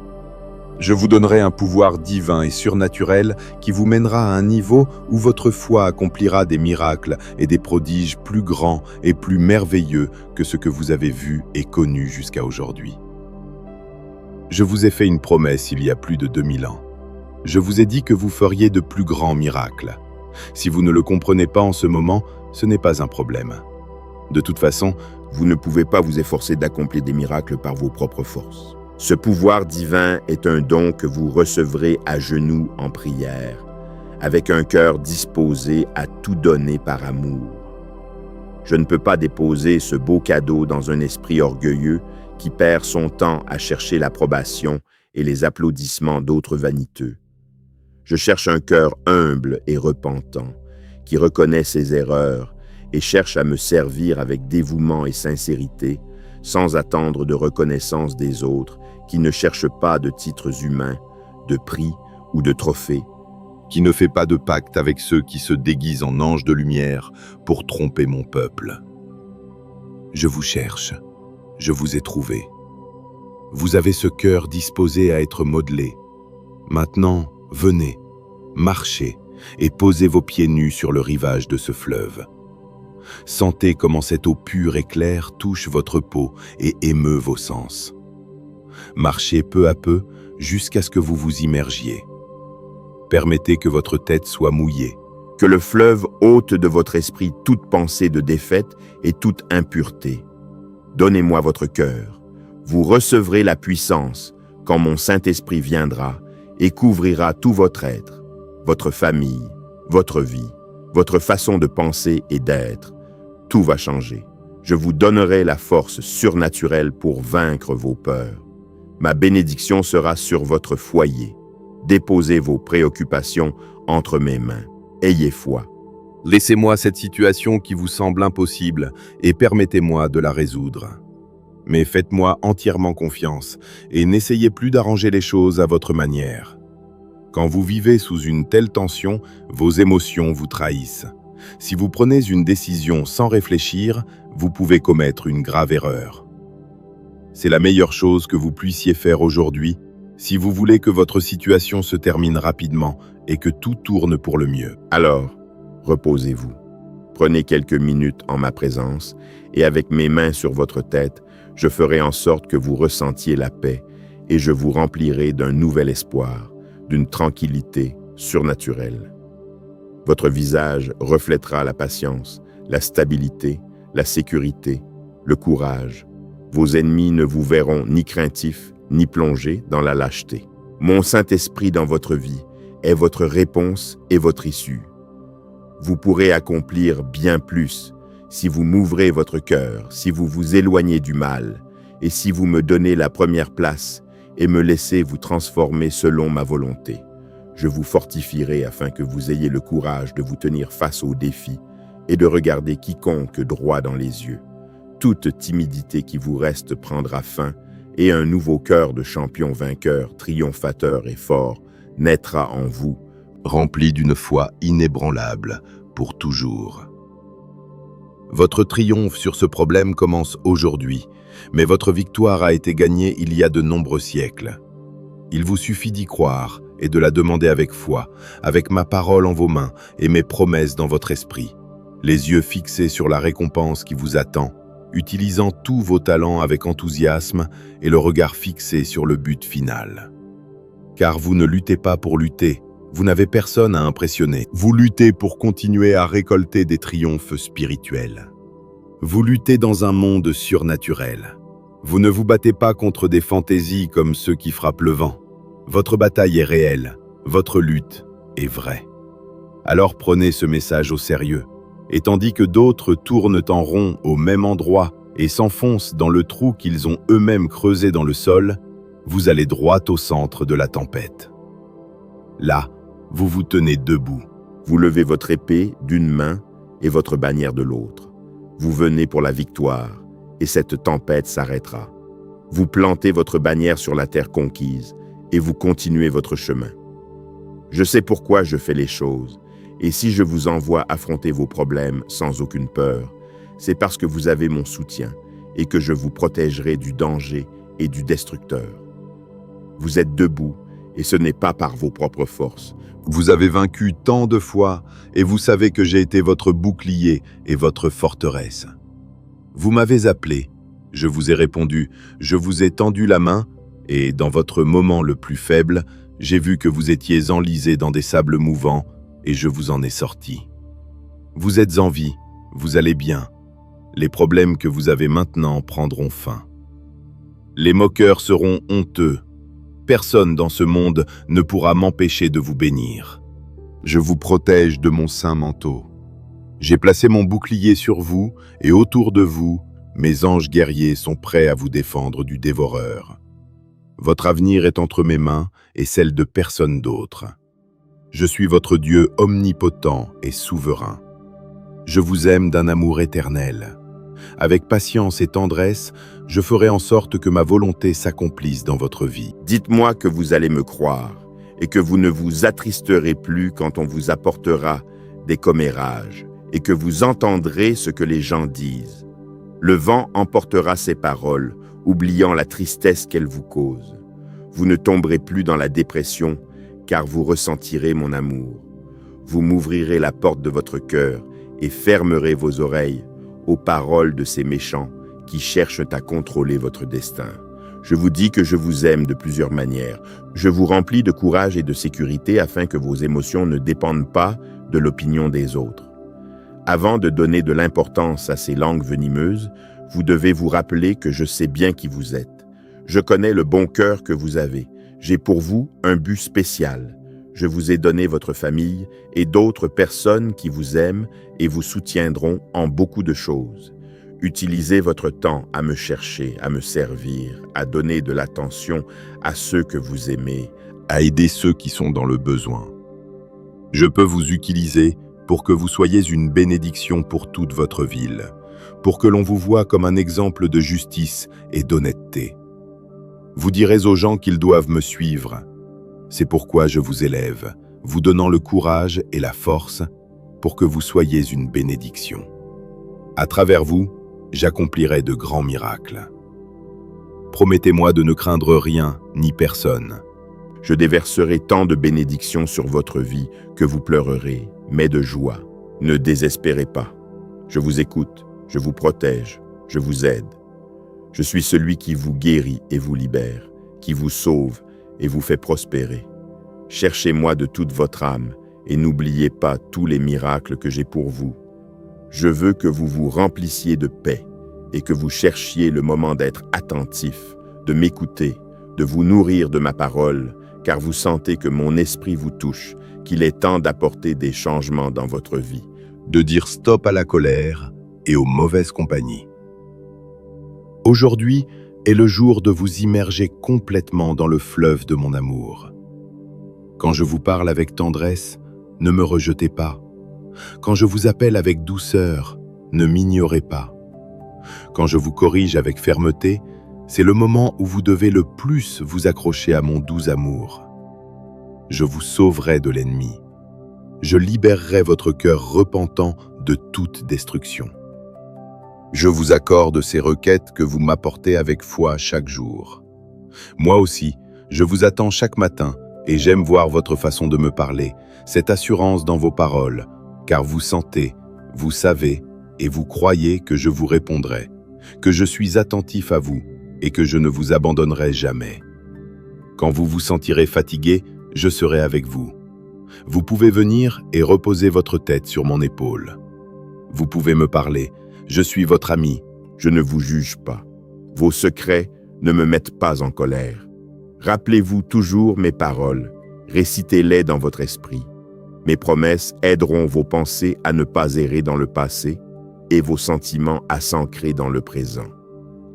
Je vous donnerai un pouvoir divin et surnaturel qui vous mènera à un niveau où votre foi accomplira des miracles et des prodiges plus grands et plus merveilleux que ce que vous avez vu et connu jusqu'à aujourd'hui. Je vous ai fait une promesse il y a plus de 2000 ans. Je vous ai dit que vous feriez de plus grands miracles. Si vous ne le comprenez pas en ce moment, ce n'est pas un problème. De toute façon, vous ne pouvez pas vous efforcer d'accomplir des miracles par vos propres forces. Ce pouvoir divin est un don que vous recevrez à genoux en prière, avec un cœur disposé à tout donner par amour. Je ne peux pas déposer ce beau cadeau dans un esprit orgueilleux qui perd son temps à chercher l'approbation et les applaudissements d'autres vaniteux. Je cherche un cœur humble et repentant, qui reconnaît ses erreurs et cherche à me servir avec dévouement et sincérité, sans attendre de reconnaissance des autres, qui ne cherche pas de titres humains, de prix ou de trophées, qui ne fait pas de pacte avec ceux qui se déguisent en anges de lumière pour tromper mon peuple. Je vous cherche, je vous ai trouvé. Vous avez ce cœur disposé à être modelé. Maintenant, venez, marchez et posez vos pieds nus sur le rivage de ce fleuve. Sentez comment cette eau pure et claire touche votre peau et émeut vos sens. Marchez peu à peu jusqu'à ce que vous vous immergiez. Permettez que votre tête soit mouillée. Que le fleuve ôte de votre esprit toute pensée de défaite et toute impureté. Donnez-moi votre cœur. Vous recevrez la puissance quand mon Saint-Esprit viendra et couvrira tout votre être, votre famille, votre vie, votre façon de penser et d'être. Tout va changer. Je vous donnerai la force surnaturelle pour vaincre vos peurs. Ma bénédiction sera sur votre foyer. Déposez vos préoccupations entre mes mains. Ayez foi. Laissez-moi cette situation qui vous semble impossible et permettez-moi de la résoudre. Mais faites-moi entièrement confiance et n'essayez plus d'arranger les choses à votre manière. Quand vous vivez sous une telle tension, vos émotions vous trahissent. Si vous prenez une décision sans réfléchir, vous pouvez commettre une grave erreur. C'est la meilleure chose que vous puissiez faire aujourd'hui si vous voulez que votre situation se termine rapidement et que tout tourne pour le mieux. Alors, reposez-vous. Prenez quelques minutes en ma présence et avec mes mains sur votre tête, je ferai en sorte que vous ressentiez la paix et je vous remplirai d'un nouvel espoir, d'une tranquillité surnaturelle. Votre visage reflètera la patience, la stabilité, la sécurité, le courage. Vos ennemis ne vous verront ni craintifs, ni plongés dans la lâcheté. Mon Saint-Esprit dans votre vie est votre réponse et votre issue. Vous pourrez accomplir bien plus si vous m'ouvrez votre cœur, si vous vous éloignez du mal, et si vous me donnez la première place et me laissez vous transformer selon ma volonté. Je vous fortifierai afin que vous ayez le courage de vous tenir face aux défis et de regarder quiconque droit dans les yeux. Toute timidité qui vous reste prendra fin et un nouveau cœur de champion vainqueur, triomphateur et fort naîtra en vous, rempli d'une foi inébranlable pour toujours. Votre triomphe sur ce problème commence aujourd'hui, mais votre victoire a été gagnée il y a de nombreux siècles. Il vous suffit d'y croire et de la demander avec foi, avec ma parole en vos mains et mes promesses dans votre esprit, les yeux fixés sur la récompense qui vous attend, utilisant tous vos talents avec enthousiasme et le regard fixé sur le but final. Car vous ne luttez pas pour lutter, vous n'avez personne à impressionner. Vous luttez pour continuer à récolter des triomphes spirituels. Vous luttez dans un monde surnaturel. Vous ne vous battez pas contre des fantaisies comme ceux qui frappent le vent. Votre bataille est réelle, votre lutte est vraie. Alors prenez ce message au sérieux. Et tandis que d'autres tournent en rond au même endroit et s'enfoncent dans le trou qu'ils ont eux-mêmes creusé dans le sol, vous allez droit au centre de la tempête. Là, vous vous tenez debout. Vous levez votre épée d'une main et votre bannière de l'autre. Vous venez pour la victoire, et cette tempête s'arrêtera. Vous plantez votre bannière sur la terre conquise, et vous continuez votre chemin. Je sais pourquoi je fais les choses, et si je vous envoie affronter vos problèmes sans aucune peur, c'est parce que vous avez mon soutien et que je vous protégerai du danger et du destructeur. Vous êtes debout, et ce n'est pas par vos propres forces. Vous avez vaincu tant de fois, et vous savez que j'ai été votre bouclier et votre forteresse. Vous m'avez appelé, je vous ai répondu, je vous ai tendu la main, et dans votre moment le plus faible, j'ai vu que vous étiez enlisé dans des sables mouvants, et je vous en ai sorti. Vous êtes en vie, vous allez bien. Les problèmes que vous avez maintenant prendront fin. Les moqueurs seront honteux. Personne dans ce monde ne pourra m'empêcher de vous bénir. Je vous protège de mon saint manteau. J'ai placé mon bouclier sur vous, et autour de vous, mes anges guerriers sont prêts à vous défendre du dévoreur. Votre avenir est entre mes mains et celle de personne d'autre. Je suis votre Dieu omnipotent et souverain. Je vous aime d'un amour éternel. Avec patience et tendresse, je ferai en sorte que ma volonté s'accomplisse dans votre vie. Dites-moi que vous allez me croire et que vous ne vous attristerez plus quand on vous apportera des commérages et que vous entendrez ce que les gens disent. Le vent emportera ces paroles, oubliant la tristesse qu'elles vous causent. Vous ne tomberez plus dans la dépression, car vous ressentirez mon amour. Vous m'ouvrirez la porte de votre cœur et fermerez vos oreilles aux paroles de ces méchants qui cherchent à contrôler votre destin. Je vous dis que je vous aime de plusieurs manières. Je vous remplis de courage et de sécurité afin que vos émotions ne dépendent pas de l'opinion des autres. Avant de donner de l'importance à ces langues venimeuses, vous devez vous rappeler que je sais bien qui vous êtes. Je connais le bon cœur que vous avez. J'ai pour vous un but spécial. Je vous ai donné votre famille et d'autres personnes qui vous aiment et vous soutiendront en beaucoup de choses. Utilisez votre temps à me chercher, à me servir, à donner de l'attention à ceux que vous aimez, à aider ceux qui sont dans le besoin. Je peux vous utiliser pour que vous soyez une bénédiction pour toute votre ville, pour que l'on vous voie comme un exemple de justice et d'honnêteté. Vous direz aux gens qu'ils doivent me suivre. C'est pourquoi je vous élève, vous donnant le courage et la force pour que vous soyez une bénédiction. À travers vous, j'accomplirai de grands miracles. Promettez-moi de ne craindre rien ni personne. Je déverserai tant de bénédictions sur votre vie que vous pleurerez, mais de joie. Ne désespérez pas. Je vous écoute, je vous protège, je vous aide. Je suis celui qui vous guérit et vous libère, qui vous sauve et vous fait prospérer. Cherchez-moi de toute votre âme et n'oubliez pas tous les miracles que j'ai pour vous. Je veux que vous vous remplissiez de paix et que vous cherchiez le moment d'être attentif, de m'écouter, de vous nourrir de ma parole, car vous sentez que mon esprit vous touche, qu'il est temps d'apporter des changements dans votre vie. De dire stop à la colère et aux mauvaises compagnies. Aujourd'hui est le jour de vous immerger complètement dans le fleuve de mon amour. Quand je vous parle avec tendresse, ne me rejetez pas. Quand je vous appelle avec douceur, ne m'ignorez pas. Quand je vous corrige avec fermeté, c'est le moment où vous devez le plus vous accrocher à mon doux amour. Je vous sauverai de l'ennemi. Je libérerai votre cœur repentant de toute destruction. Je vous accorde ces requêtes que vous m'apportez avec foi chaque jour. Moi aussi, je vous attends chaque matin et j'aime voir votre façon de me parler, cette assurance dans vos paroles, car vous sentez, vous savez et vous croyez que je vous répondrai, que je suis attentif à vous et que je ne vous abandonnerai jamais. Quand vous vous sentirez fatigué, je serai avec vous. Vous pouvez venir et reposer votre tête sur mon épaule. Vous pouvez me parler, je suis votre ami. Je ne vous juge pas. Vos secrets ne me mettent pas en colère. Rappelez-vous toujours mes paroles, récitez-les dans votre esprit. Mes promesses aideront vos pensées à ne pas errer dans le passé et vos sentiments à s'ancrer dans le présent.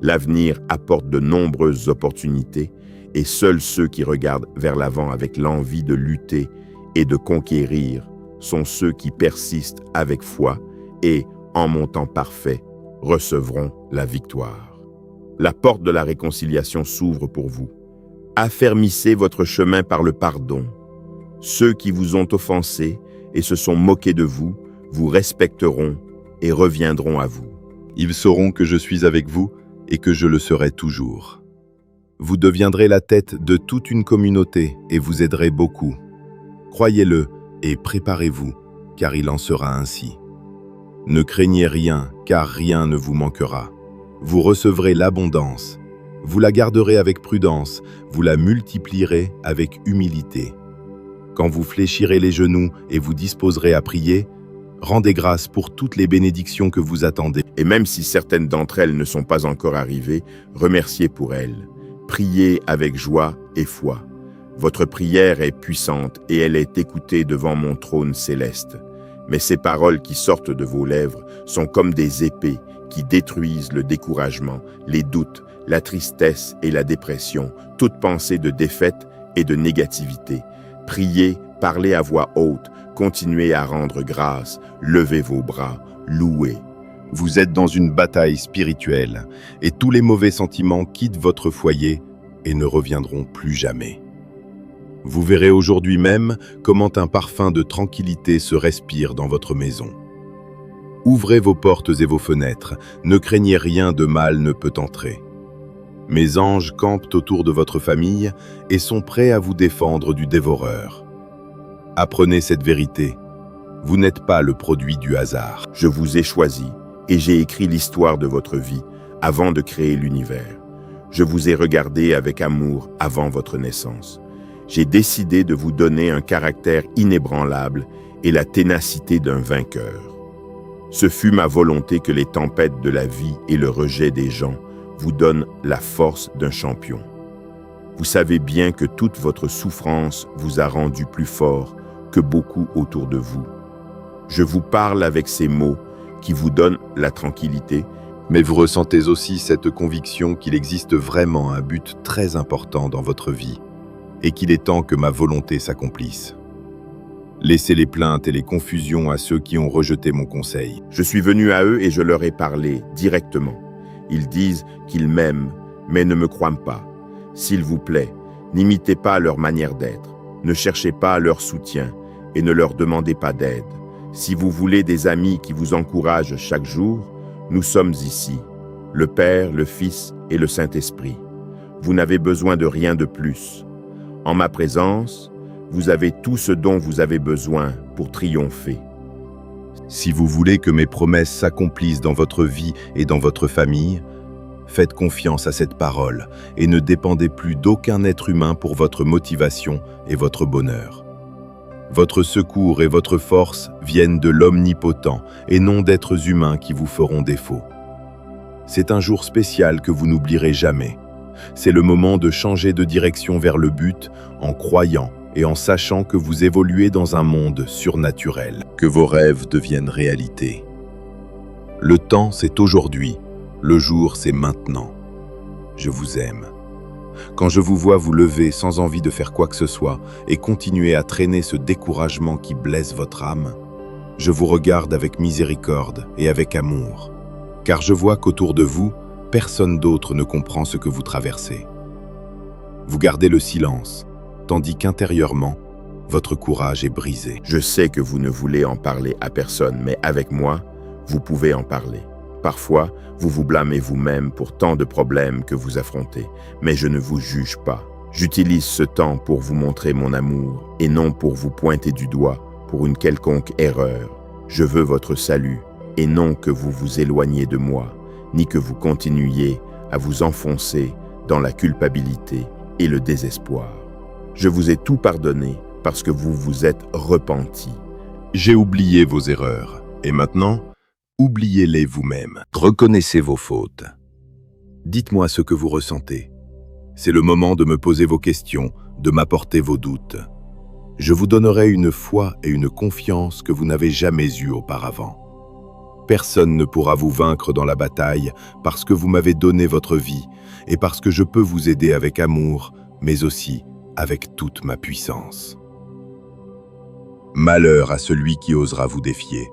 L'avenir apporte de nombreuses opportunités et seuls ceux qui regardent vers l'avant avec l'envie de lutter et de conquérir sont ceux qui persistent avec foi et, en mon temps parfait, recevront la victoire. La porte de la réconciliation s'ouvre pour vous. Affermissez votre chemin par le pardon. Ceux qui vous ont offensé et se sont moqués de vous, vous respecteront et reviendront à vous. Ils sauront que je suis avec vous et que je le serai toujours. Vous deviendrez la tête de toute une communauté et vous aiderez beaucoup. Croyez-le et préparez-vous, car il en sera ainsi. Ne craignez rien, car rien ne vous manquera. Vous recevrez l'abondance. Vous la garderez avec prudence, vous la multiplierez avec humilité. Quand vous fléchirez les genoux et vous disposerez à prier, rendez grâce pour toutes les bénédictions que vous attendez. Et même si certaines d'entre elles ne sont pas encore arrivées, remerciez pour elles. Priez avec joie et foi. Votre prière est puissante et elle est écoutée devant mon trône céleste. Mais ces paroles qui sortent de vos lèvres sont comme des épées qui détruisent le découragement, les doutes, la tristesse et la dépression, toute pensée de défaite et de négativité. Priez, parlez à voix haute, continuez à rendre grâce, levez vos bras, louez. Vous êtes dans une bataille spirituelle et tous les mauvais sentiments quittent votre foyer et ne reviendront plus jamais. Vous verrez aujourd'hui même comment un parfum de tranquillité se respire dans votre maison. Ouvrez vos portes et vos fenêtres, ne craignez rien de mal ne peut entrer. Mes anges campent autour de votre famille et sont prêts à vous défendre du dévoreur. Apprenez cette vérité. Vous n'êtes pas le produit du hasard. Je vous ai choisi et j'ai écrit l'histoire de votre vie avant de créer l'univers. Je vous ai regardé avec amour avant votre naissance. J'ai décidé de vous donner un caractère inébranlable et la ténacité d'un vainqueur. Ce fut ma volonté que les tempêtes de la vie et le rejet des gens vous donnent la force d'un champion. Vous savez bien que toute votre souffrance vous a rendu plus fort que beaucoup autour de vous. Je vous parle avec ces mots qui vous donnent la tranquillité, mais vous ressentez aussi cette conviction qu'il existe vraiment un but très important dans votre vie et qu'il est temps que ma volonté s'accomplisse. Laissez les plaintes et les confusions à ceux qui ont rejeté mon conseil. Je suis venu à eux et je leur ai parlé directement. Ils disent qu'ils m'aiment, mais ne me croient pas. S'il vous plaît, n'imitez pas leur manière d'être, ne cherchez pas leur soutien et ne leur demandez pas d'aide. Si vous voulez des amis qui vous encouragent chaque jour, nous sommes ici, le Père, le Fils et le Saint-Esprit. Vous n'avez besoin de rien de plus. En ma présence, vous avez tout ce dont vous avez besoin pour triompher. Si vous voulez que mes promesses s'accomplissent dans votre vie et dans votre famille, faites confiance à cette parole et ne dépendez plus d'aucun être humain pour votre motivation et votre bonheur. Votre secours et votre force viennent de l'Omnipotent et non d'êtres humains qui vous feront défaut. C'est un jour spécial que vous n'oublierez jamais. C'est le moment de changer de direction vers le but en croyant et en sachant que vous évoluez dans un monde surnaturel, que vos rêves deviennent réalité. Le temps, c'est aujourd'hui. Le jour, c'est maintenant. Je vous aime. Quand je vous vois vous lever sans envie de faire quoi que ce soit et continuer à traîner ce découragement qui blesse votre âme, je vous regarde avec miséricorde et avec amour, car je vois qu'autour de vous, personne d'autre ne comprend ce que vous traversez. Vous gardez le silence, tandis qu'intérieurement, votre courage est brisé. Je sais que vous ne voulez en parler à personne, mais avec moi, vous pouvez en parler. Parfois, vous vous blâmez vous-même pour tant de problèmes que vous affrontez, mais je ne vous juge pas. J'utilise ce temps pour vous montrer mon amour et non pour vous pointer du doigt pour une quelconque erreur. Je veux votre salut et non que vous vous éloigniez de moi, ni que vous continuiez à vous enfoncer dans la culpabilité et le désespoir. Je vous ai tout pardonné parce que vous vous êtes repenti. J'ai oublié vos erreurs, et maintenant, oubliez-les vous-même. Reconnaissez vos fautes. Dites-moi ce que vous ressentez. C'est le moment de me poser vos questions, de m'apporter vos doutes. Je vous donnerai une foi et une confiance que vous n'avez jamais eues auparavant. Personne ne pourra vous vaincre dans la bataille parce que vous m'avez donné votre vie et parce que je peux vous aider avec amour, mais aussi avec toute ma puissance. Malheur à celui qui osera vous défier.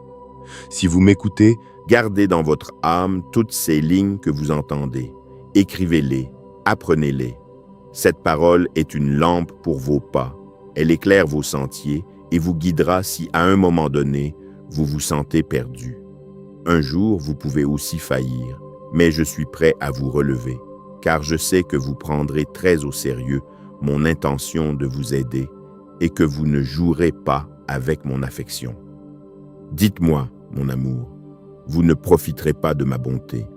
Si vous m'écoutez, gardez dans votre âme toutes ces lignes que vous entendez. Écrivez-les, apprenez-les. Cette parole est une lampe pour vos pas Elle éclaire vos sentiers et vous guidera si à un moment donné, vous vous sentez perdu. Un jour, vous pouvez aussi faillir, mais je suis prêt à vous relever, car je sais que vous prendrez très au sérieux mon intention de vous aider et que vous ne jouerez pas avec mon affection. Dites-moi, mon amour, vous ne profiterez pas de ma bonté.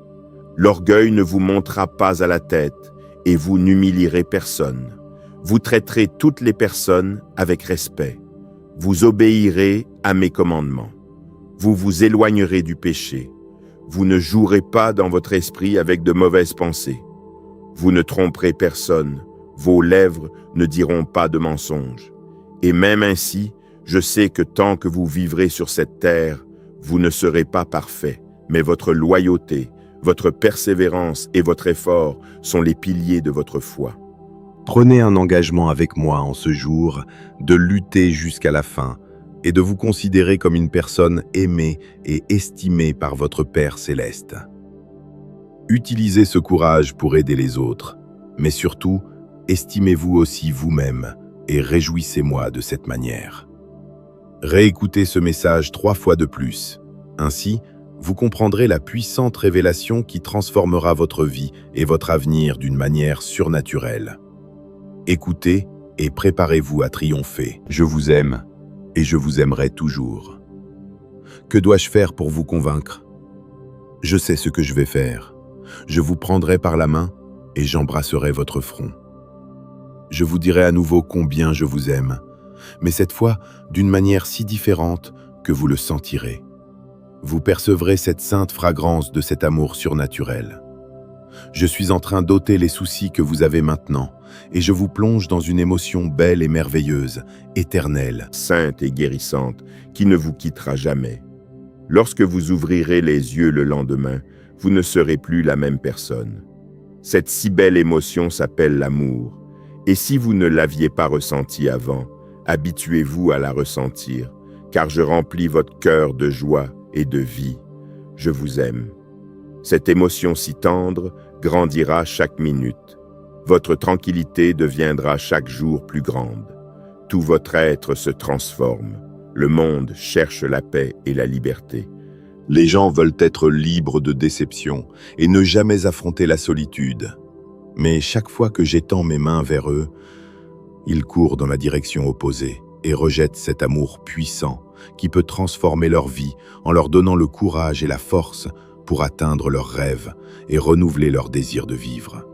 L'orgueil ne vous montera pas à la tête et vous n'humilierez personne. Vous traiterez toutes les personnes avec respect. Vous obéirez à mes commandements. Vous vous éloignerez du péché. Vous ne jouerez pas dans votre esprit avec de mauvaises pensées. Vous ne tromperez personne. Vos lèvres ne diront pas de mensonges. Et même ainsi, je sais que tant que vous vivrez sur cette terre, vous ne serez pas parfait, mais votre loyauté, votre persévérance et votre effort sont les piliers de votre foi. Prenez un engagement avec moi en ce jour de lutter jusqu'à la fin et de vous considérer comme une personne aimée et estimée par votre Père céleste. Utilisez ce courage pour aider les autres, mais surtout, estimez-vous aussi vous-même et réjouissez-moi de cette manière. Réécoutez ce message 3 fois de plus. Ainsi, vous comprendrez la puissante révélation qui transformera votre vie et votre avenir d'une manière surnaturelle. Écoutez et préparez-vous à triompher. Je vous aime et je vous aimerai toujours. Que dois-je faire pour vous convaincre? Je sais ce que je vais faire. Je vous prendrai par la main et j'embrasserai votre front. Je vous dirai à nouveau combien je vous aime, mais cette fois d'une manière si différente que vous le sentirez. Vous percevrez cette sainte fragrance de cet amour surnaturel. Je suis en train d'ôter les soucis que vous avez maintenant, et je vous plonge dans une émotion belle et merveilleuse, éternelle, sainte et guérissante, qui ne vous quittera jamais. Lorsque vous ouvrirez les yeux le lendemain, vous ne serez plus la même personne. Cette si belle émotion s'appelle l'amour, et si vous ne l'aviez pas ressentie avant, habituez-vous à la ressentir, car je remplis votre cœur de joie et de vie. Je vous aime. Cette émotion si tendre grandira chaque minute. Votre tranquillité deviendra chaque jour plus grande. Tout votre être se transforme. Le monde cherche la paix et la liberté. Les gens veulent être libres de déception et ne jamais affronter la solitude. Mais chaque fois que j'étends mes mains vers eux, ils courent dans la direction opposée et rejettent cet amour puissant qui peut transformer leur vie en leur donnant le courage et la force pour atteindre leurs rêves et renouveler leur désir de vivre.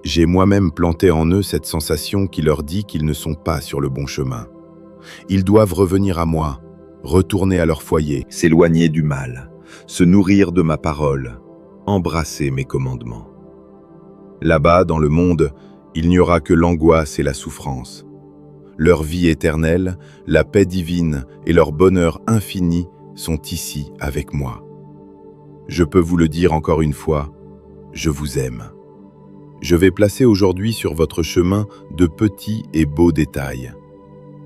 J'ai moi-même planté en eux cette sensation qui leur dit qu'ils ne sont pas sur le bon chemin. Ils doivent revenir à moi, retourner à leur foyer, s'éloigner du mal, se nourrir de ma parole, embrasser mes commandements. Là-bas, dans le monde, il n'y aura que l'angoisse et la souffrance. Leur vie éternelle, la paix divine et leur bonheur infini sont ici avec moi. Je peux vous le dire encore une fois, je vous aime. Je vais placer aujourd'hui sur votre chemin de petits et beaux détails.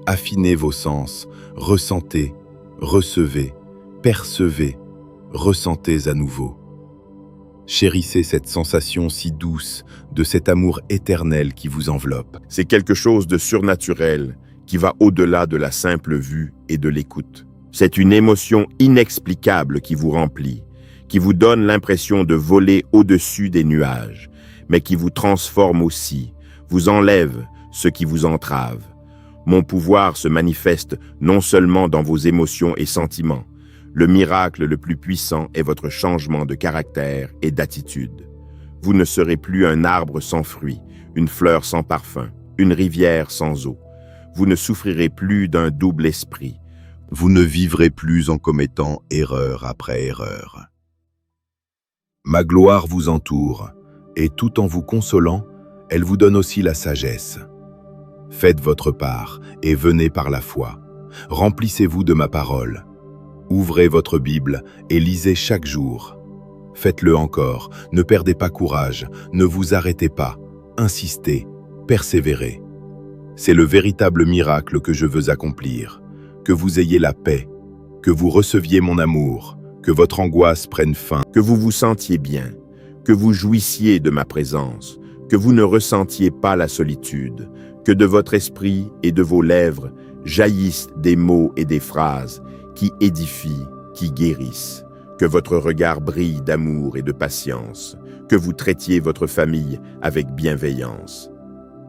Affinez vos sens, ressentez, recevez, percevez, ressentez à nouveau. Chérissez cette sensation si douce de cet amour éternel qui vous enveloppe. C'est quelque chose de surnaturel qui va au-delà de la simple vue et de l'écoute. C'est une émotion inexplicable qui vous remplit, qui vous donne l'impression de voler au-dessus des nuages, mais qui vous transforme aussi, vous enlève ce qui vous entrave. Mon pouvoir se manifeste non seulement dans vos émotions et sentiments. Le miracle le plus puissant est votre changement de caractère et d'attitude. Vous ne serez plus un arbre sans fruits, une fleur sans parfum, une rivière sans eau. Vous ne souffrirez plus d'un double esprit. Vous ne vivrez plus en commettant erreur après erreur. Ma gloire vous entoure, et tout en vous consolant, elle vous donne aussi la sagesse. Faites votre part et venez par la foi. Remplissez-vous de ma parole. Ouvrez votre Bible et lisez chaque jour. Faites-le encore, ne perdez pas courage, ne vous arrêtez pas, insistez, persévérez. C'est le véritable miracle que je veux accomplir, que vous ayez la paix, que vous receviez mon amour, que votre angoisse prenne fin, que vous vous sentiez bien, que vous jouissiez de ma présence, que vous ne ressentiez pas la solitude, Que de votre esprit et de vos lèvres jaillissent des mots et des phrases qui édifient, qui guérissent. Que votre regard brille d'amour et de patience. Que vous traitiez votre famille avec bienveillance.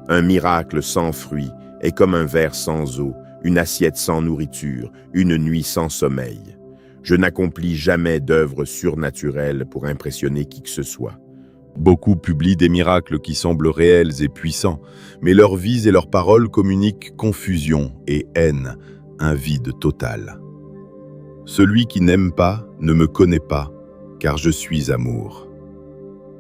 Un miracle sans fruit est comme un verre sans eau, une assiette sans nourriture, une nuit sans sommeil. Je n'accomplis jamais d'œuvres surnaturelles pour impressionner qui que ce soit. Beaucoup publient des miracles qui semblent réels et puissants, mais leurs vies et leurs paroles communiquent confusion et haine, un vide total. Celui qui n'aime pas ne me connaît pas, car je suis amour.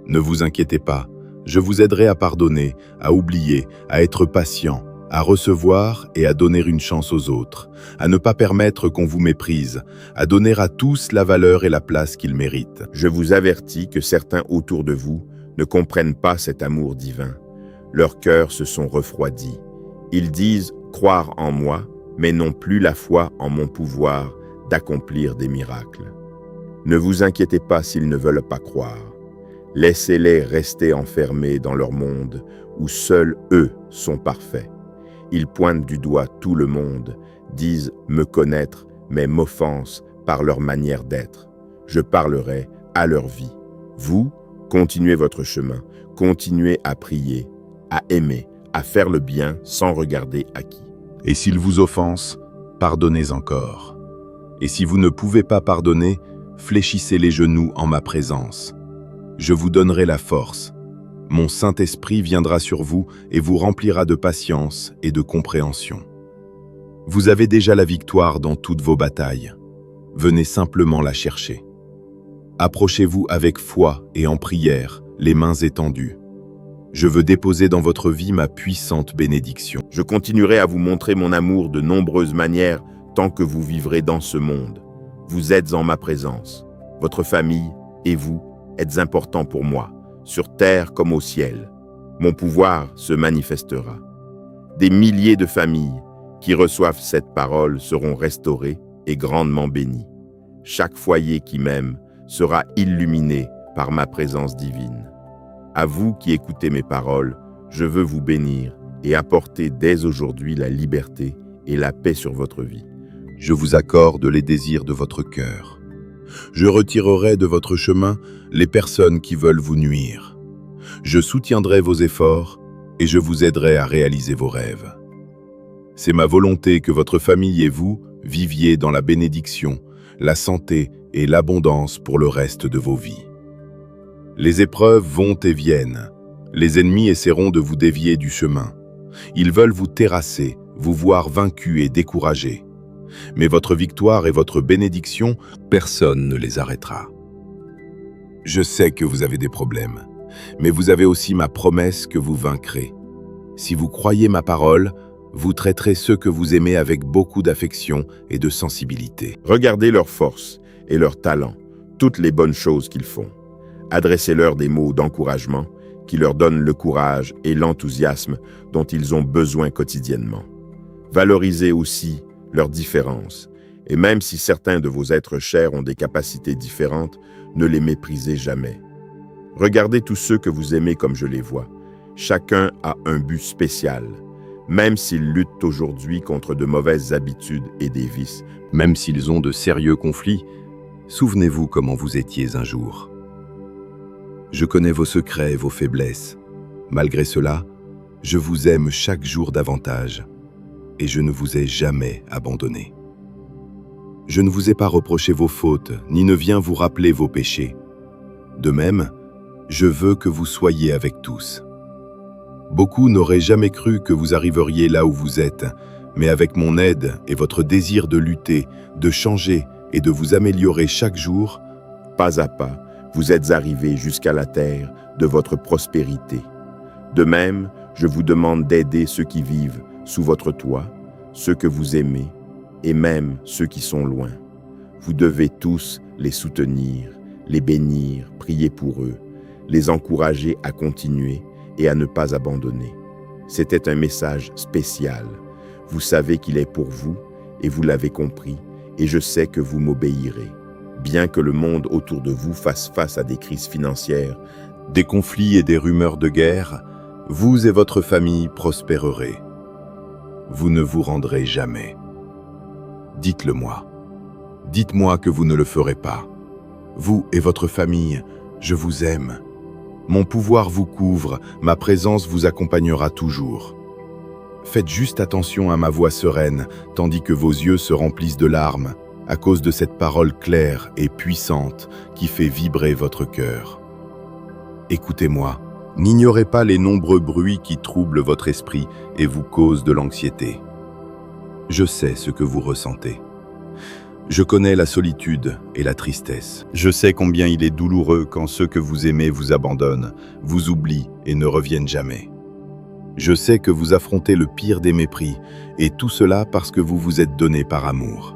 Ne vous inquiétez pas, je vous aiderai à pardonner, à oublier, à être patient, à recevoir et à donner une chance aux autres, à ne pas permettre qu'on vous méprise, à donner à tous la valeur et la place qu'ils méritent. Je vous avertis que certains autour de vous ne comprennent pas cet amour divin. Leurs cœurs se sont refroidis. Ils disent croire en moi, mais n'ont plus la foi en mon pouvoir d'accomplir des miracles. Ne vous inquiétez pas s'ils ne veulent pas croire. Laissez-les rester enfermés dans leur monde où seuls eux sont parfaits. Ils pointent du doigt tout le monde, disent me connaître, mais m'offensent par leur manière d'être. Je parlerai à leur vie. Vous, continuez votre chemin, continuez à prier, à aimer, à faire le bien sans regarder à qui. Et s'ils vous offensent, pardonnez encore. Et si vous ne pouvez pas pardonner, fléchissez les genoux en ma présence. Je vous donnerai la force. Mon Saint-Esprit viendra sur vous et vous remplira de patience et de compréhension. Vous avez déjà la victoire dans toutes vos batailles. Venez simplement la chercher. Approchez-vous avec foi et en prière, les mains étendues. Je veux déposer dans votre vie ma puissante bénédiction. Je continuerai à vous montrer mon amour de nombreuses manières tant que vous vivrez dans ce monde. Vous êtes en ma présence. Votre famille et vous êtes importants pour moi, sur terre comme au ciel. Mon pouvoir se manifestera. Des milliers de familles qui reçoivent cette parole seront restaurées et grandement bénies. Chaque foyer qui m'aime sera illuminé par ma présence divine. À vous qui écoutez mes paroles, je veux vous bénir et apporter dès aujourd'hui la liberté et la paix sur votre vie. Je vous accorde les désirs de votre cœur. Je retirerai de votre chemin les personnes qui veulent vous nuire. Je soutiendrai vos efforts et je vous aiderai à réaliser vos rêves. C'est ma volonté que votre famille et vous viviez dans la bénédiction, la santé et l'abondance pour le reste de vos vies. Les épreuves vont et viennent. Les ennemis essaieront de vous dévier du chemin. Ils veulent vous terrasser, vous voir vaincu et découragé. Mais votre victoire et votre bénédiction, personne ne les arrêtera. Je sais que vous avez des problèmes, mais vous avez aussi ma promesse que vous vaincrez. Si vous croyez ma parole, vous traiterez ceux que vous aimez avec beaucoup d'affection et de sensibilité. Regardez leurs forces et leurs talents, toutes les bonnes choses qu'ils font. Adressez-leur des mots d'encouragement qui leur donnent le courage et l'enthousiasme dont ils ont besoin quotidiennement. Valorisez aussi leurs différences, et même si certains de vos êtres chers ont des capacités différentes, ne les méprisez jamais. Regardez tous ceux que vous aimez comme je les vois. Chacun a un but spécial, même s'ils luttent aujourd'hui contre de mauvaises habitudes et des vices. Même s'ils ont de sérieux conflits, souvenez-vous comment vous étiez un jour. Je connais vos secrets et vos faiblesses. Malgré cela, je vous aime chaque jour davantage et je ne vous ai jamais abandonné. Je ne vous ai pas reproché vos fautes, ni ne viens vous rappeler vos péchés. De même, je veux que vous soyez avec tous. Beaucoup n'auraient jamais cru que vous arriveriez là où vous êtes, mais avec mon aide et votre désir de lutter, de changer et de vous améliorer chaque jour, pas à pas, vous êtes arrivés jusqu'à la terre de votre prospérité. De même, je vous demande d'aider ceux qui vivent sous votre toit, ceux que vous aimez, et même ceux qui sont loin. Vous devez tous les soutenir, les bénir, prier pour eux, les encourager à continuer et à ne pas abandonner. C'était un message spécial. Vous savez qu'il est pour vous et vous l'avez compris, et je sais que vous m'obéirez. Bien que le monde autour de vous fasse face à des crises financières, des conflits et des rumeurs de guerre, vous et votre famille prospérerez. vous ne vous rendrez jamais. Dites-le moi. Dites-moi que vous ne le ferez pas. Vous et votre famille, je vous aime. Mon pouvoir vous couvre, ma présence vous accompagnera toujours. Faites juste attention à ma voix sereine, tandis que vos yeux se remplissent de larmes, à cause de cette parole claire et puissante qui fait vibrer votre cœur. Écoutez-moi, n'ignorez pas les nombreux bruits qui troublent votre esprit et vous causent de l'anxiété. Je sais ce que vous ressentez. Je connais la solitude et la tristesse. Je sais combien il est douloureux quand ceux que vous aimez vous abandonnent, vous oublient et ne reviennent jamais. Je sais que vous affrontez le pire des mépris, et tout cela parce que vous vous êtes donné par amour.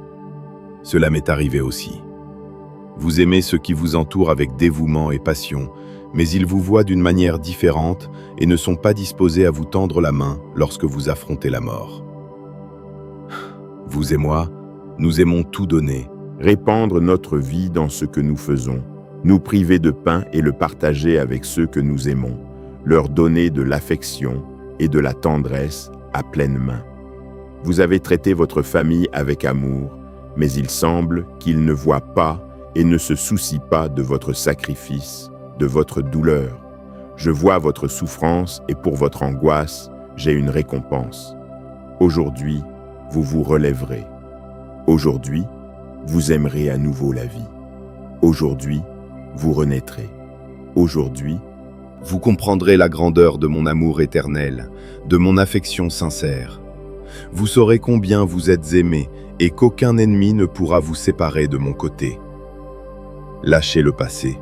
Cela m'est arrivé aussi. Vous aimez ceux qui vous entourent avec dévouement et passion, mais ils vous voient d'une manière différente et ne sont pas disposés à vous tendre la main lorsque vous affrontez la mort. Vous et moi, nous aimons tout donner, Répandre notre vie dans ce que nous faisons, nous priver de pain et le partager avec ceux que nous aimons, leur donner de l'affection et de la tendresse à pleine main. Vous avez traité votre famille avec amour, mais il semble qu'ils ne voient pas et ne se soucient pas de votre sacrifice, de votre douleur. Je vois votre souffrance et pour votre angoisse, j'ai une récompense. Aujourd'hui, vous vous relèverez. Aujourd'hui, vous aimerez à nouveau la vie. Aujourd'hui, vous renaîtrez. Aujourd'hui, vous comprendrez la grandeur de mon amour éternel, de mon affection sincère. Vous saurez combien vous êtes aimés et qu'aucun ennemi ne pourra vous séparer de mon côté. Lâchez le passé.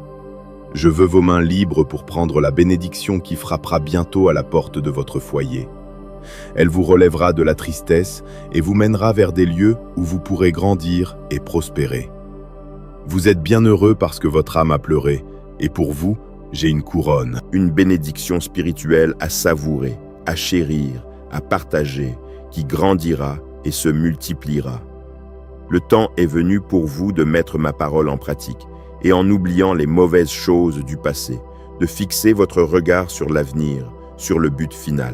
Je veux vos mains libres pour prendre la bénédiction qui frappera bientôt à la porte de votre foyer. Elle vous relèvera de la tristesse et vous mènera vers des lieux où vous pourrez grandir et prospérer. Vous êtes bien heureux parce que votre âme a pleuré, et pour vous, j'ai une couronne. une bénédiction spirituelle à savourer, à chérir, à partager, qui grandira et se multipliera. Le temps est venu pour vous de mettre ma parole en pratique, et en oubliant les mauvaises choses du passé, de fixer votre regard sur l'avenir, sur le but final.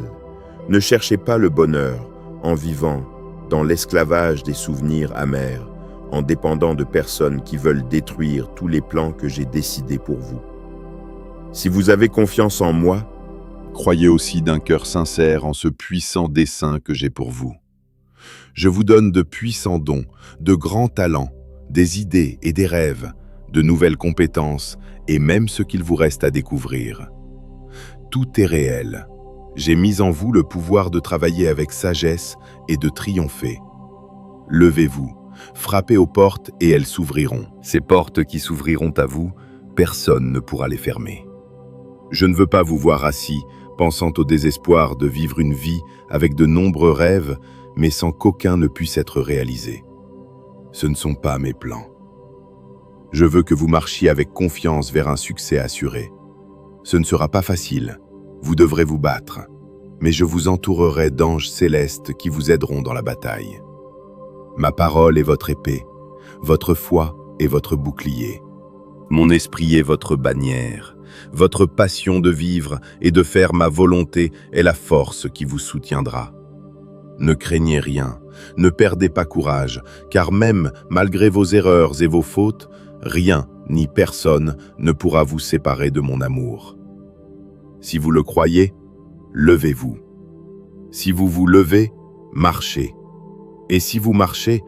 Ne cherchez pas le bonheur en vivant dans l'esclavage des souvenirs amers, en dépendant de personnes qui veulent détruire tous les plans que j'ai décidés pour vous. Si vous avez confiance en moi, Croyez aussi d'un cœur sincère en ce puissant dessein que j'ai pour vous. Je vous donne de puissants dons, de grands talents, des idées et des rêves, de nouvelles compétences et même ce qu'il vous reste à découvrir. Tout est réel. J'ai mis en vous le pouvoir de travailler avec sagesse et de triompher. Levez-vous, frappez aux portes et elles s'ouvriront. Ces portes qui s'ouvriront à vous, personne ne pourra les fermer. Je ne veux pas vous voir assis, pensant au désespoir de vivre une vie avec de nombreux rêves, mais sans qu'aucun ne puisse être réalisé. Ce ne sont pas mes plans. Je veux que vous marchiez avec confiance vers un succès assuré. Ce ne sera pas facile, vous devrez vous battre, mais je vous entourerai d'anges célestes qui vous aideront dans la bataille. Ma parole est votre épée, votre foi est votre bouclier. Mon esprit est votre bannière, votre passion de vivre et de faire ma volonté est la force qui vous soutiendra. Ne craignez rien, ne perdez pas courage, car même malgré vos erreurs et vos fautes, rien ni personne ne pourra vous séparer de mon amour. Si vous le croyez, levez-vous. Si vous vous levez, marchez. Et si vous marchez,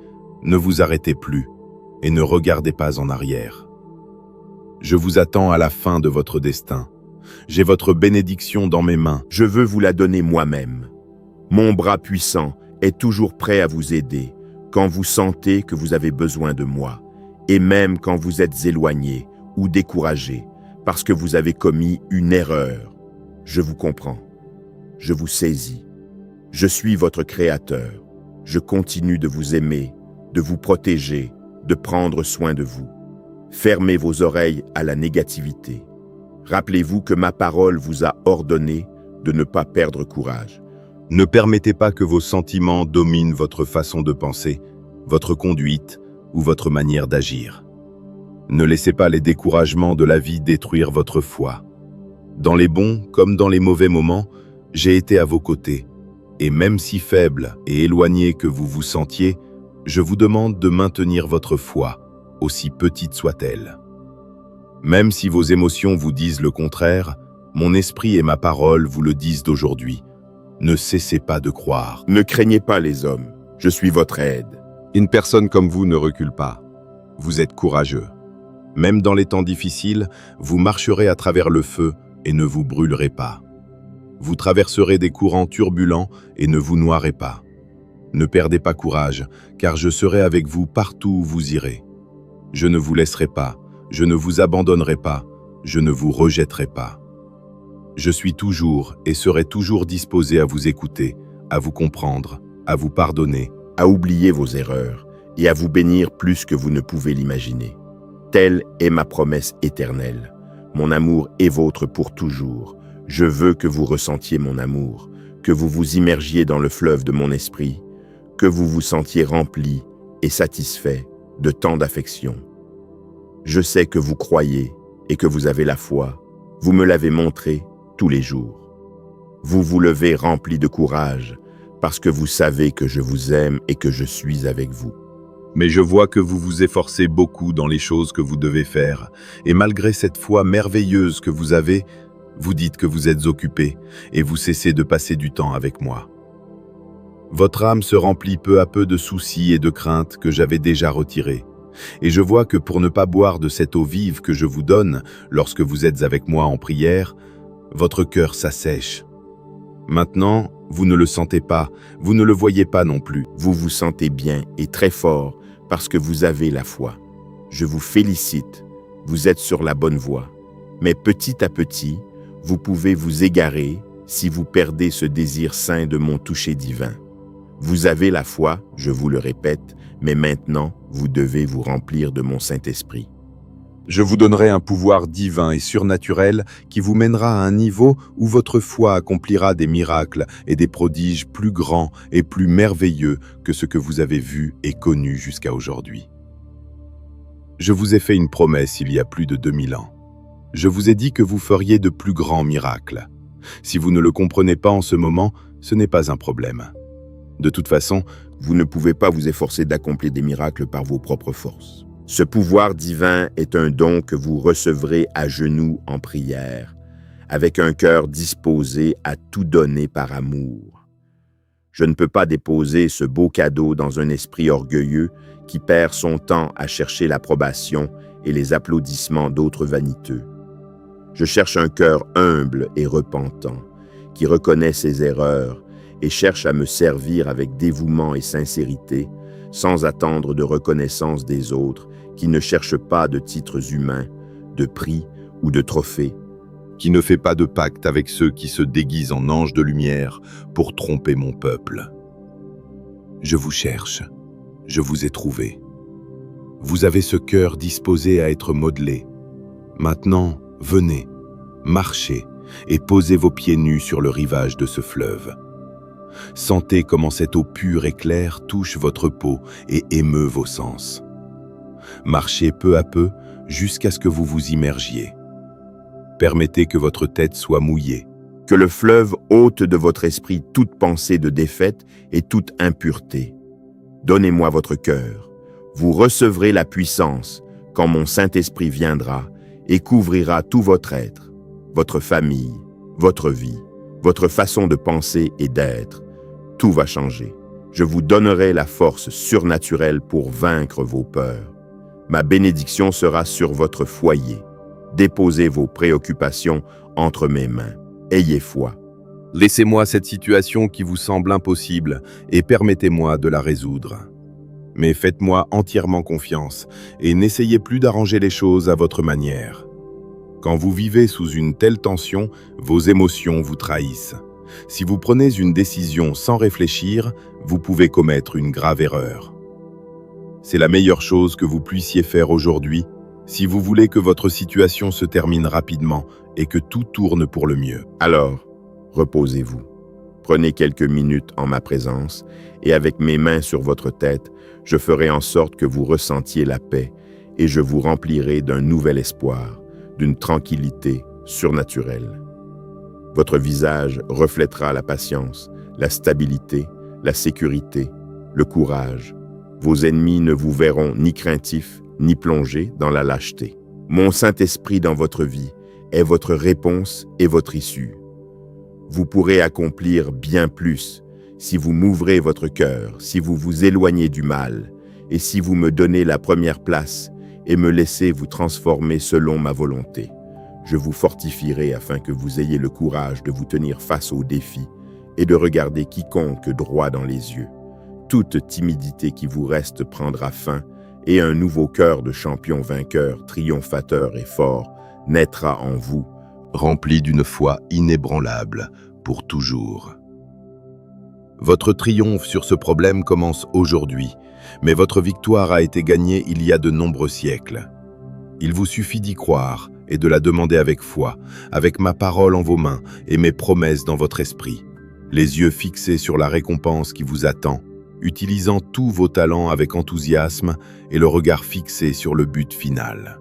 ne vous arrêtez plus et ne regardez pas en arrière. Je vous attends à la fin de votre destin. J'ai votre bénédiction dans mes mains. je veux vous la donner moi-même. Mon bras puissant est toujours prêt à vous aider quand vous sentez que vous avez besoin de moi, et même quand vous êtes éloigné ou découragé parce que vous avez commis une erreur. Je vous comprends, je vous saisis. Je suis votre Créateur. Je continue de vous aimer, de vous protéger, de prendre soin de vous. Fermez vos oreilles à la négativité. Rappelez-vous que ma parole vous a ordonné de ne pas perdre courage. Ne permettez pas que vos sentiments dominent votre façon de penser, votre conduite ou votre manière d'agir. Ne laissez pas les découragements de la vie détruire votre foi. Dans les bons comme dans les mauvais moments, j'ai été à vos côtés. Et même si faible et éloigné que vous vous sentiez, je vous demande de maintenir votre foi, aussi petite soit-elle. Même si vos émotions vous disent le contraire, mon esprit et ma parole vous le disent d'aujourd'hui. Ne cessez pas de croire. Ne craignez pas les hommes, je suis votre aide. Une personne comme vous ne recule pas. Vous êtes courageux. Même dans les temps difficiles, vous marcherez à travers le feu et ne vous brûlerez pas. Vous traverserez des courants turbulents et ne vous noierez pas. Ne perdez pas courage, car je serai avec vous partout où vous irez. Je ne vous laisserai pas, je ne vous abandonnerai pas, je ne vous rejetterai pas. Je suis toujours et serai toujours disposé à vous écouter, à vous comprendre, à vous pardonner, à oublier vos erreurs et à vous bénir plus que vous ne pouvez l'imaginer. Telle est ma promesse éternelle. Mon amour est vôtre pour toujours. Je veux que vous ressentiez mon amour, que vous vous immergiez dans le fleuve de mon esprit, que vous vous sentiez rempli et satisfait de tant d'affection. Je sais que vous croyez et que vous avez la foi. Vous me l'avez montré tous les jours. Vous vous levez rempli de courage parce que vous savez que je vous aime et que je suis avec vous. Mais je vois que vous vous efforcez beaucoup dans les choses que vous devez faire, et malgré cette foi merveilleuse que vous avez, vous dites que vous êtes occupé et vous cessez de passer du temps avec moi. Votre âme se remplit peu à peu de soucis et de craintes que j'avais déjà retirés. Et je vois que pour ne pas boire de cette eau vive que je vous donne lorsque vous êtes avec moi en prière, votre cœur s'assèche. Maintenant, vous ne le sentez pas, vous ne le voyez pas non plus. Vous vous sentez bien et très fort parce que vous avez la foi. Je vous félicite, vous êtes sur la bonne voie. Mais petit à petit, vous pouvez vous égarer si vous perdez ce désir saint de mon toucher divin. Vous avez la foi, je vous le répète, mais maintenant, vous devez vous remplir de mon Saint-Esprit. Je vous donnerai un pouvoir divin et surnaturel qui vous mènera à un niveau où votre foi accomplira des miracles et des prodiges plus grands et plus merveilleux que ce que vous avez vu et connu jusqu'à aujourd'hui. Je vous ai fait une promesse il y a plus de 2000 ans. Je vous ai dit que vous feriez de plus grands miracles. Si vous ne le comprenez pas en ce moment, ce n'est pas un problème. De toute façon, vous ne pouvez pas vous efforcer d'accomplir des miracles par vos propres forces. Ce pouvoir divin est un don que vous recevrez à genoux en prière, avec un cœur disposé à tout donner par amour. Je ne peux pas déposer ce beau cadeau dans un esprit orgueilleux qui perd son temps à chercher l'approbation et les applaudissements d'autres vaniteux. Je cherche un cœur humble et repentant, qui reconnaît ses erreurs et cherche à me servir avec dévouement et sincérité, sans attendre de reconnaissance des autres, qui ne cherche pas de titres humains, de prix ou de trophées, qui ne fait pas de pacte avec ceux qui se déguisent en anges de lumière pour tromper mon peuple. Je vous cherche, je vous ai trouvé. Vous avez ce cœur disposé à être modelé. Maintenant, venez, marchez et posez vos pieds nus sur le rivage de ce fleuve. Sentez comment cette eau pure et claire touche votre peau et émeut vos sens. Marchez peu à peu jusqu'à ce que vous vous immergiez. Permettez que votre tête soit mouillée. Que le fleuve ôte de votre esprit toute pensée de défaite et toute impureté. Donnez-moi votre cœur. Vous recevrez la puissance quand mon Saint-Esprit viendra et couvrira tout votre être, votre famille, votre vie, votre façon de penser et d'être. Tout va changer. Je vous donnerai la force surnaturelle pour vaincre vos peurs. Ma bénédiction sera sur votre foyer. Déposez vos préoccupations entre mes mains. Ayez foi. Laissez-moi cette situation qui vous semble impossible et permettez-moi de la résoudre. Mais faites-moi entièrement confiance et n'essayez plus d'arranger les choses à votre manière. Quand vous vivez sous une telle tension, vos émotions vous trahissent. Si vous prenez une décision sans réfléchir, vous pouvez commettre une grave erreur. C'est la meilleure chose que vous puissiez faire aujourd'hui si vous voulez que votre situation se termine rapidement et que tout tourne pour le mieux. Alors, reposez-vous. Prenez quelques minutes en ma présence et avec mes mains sur votre tête, je ferai en sorte que vous ressentiez la paix et je vous remplirai d'un nouvel espoir, d'une tranquillité surnaturelle. Votre visage reflètera la patience, la stabilité, la sécurité, le courage. Vos ennemis ne vous verront ni craintifs, ni plongés dans la lâcheté. Mon Saint-Esprit dans votre vie est votre réponse et votre issue. Vous pourrez accomplir bien plus si vous m'ouvrez votre cœur, si vous vous éloignez du mal, et si vous me donnez la première place et me laissez vous transformer selon ma volonté. Je vous fortifierai afin que vous ayez le courage de vous tenir face aux défis et de regarder quiconque droit dans les yeux. Toute timidité qui vous reste prendra fin et un nouveau cœur de champion vainqueur, triomphateur et fort naîtra en vous, rempli d'une foi inébranlable pour toujours. Votre triomphe sur ce problème commence aujourd'hui, mais votre victoire a été gagnée il y a de nombreux siècles. Il vous suffit d'y croire et de la demander avec foi, avec ma parole en vos mains et mes promesses dans votre esprit, les yeux fixés sur la récompense qui vous attend, utilisant tous vos talents avec enthousiasme et le regard fixé sur le but final.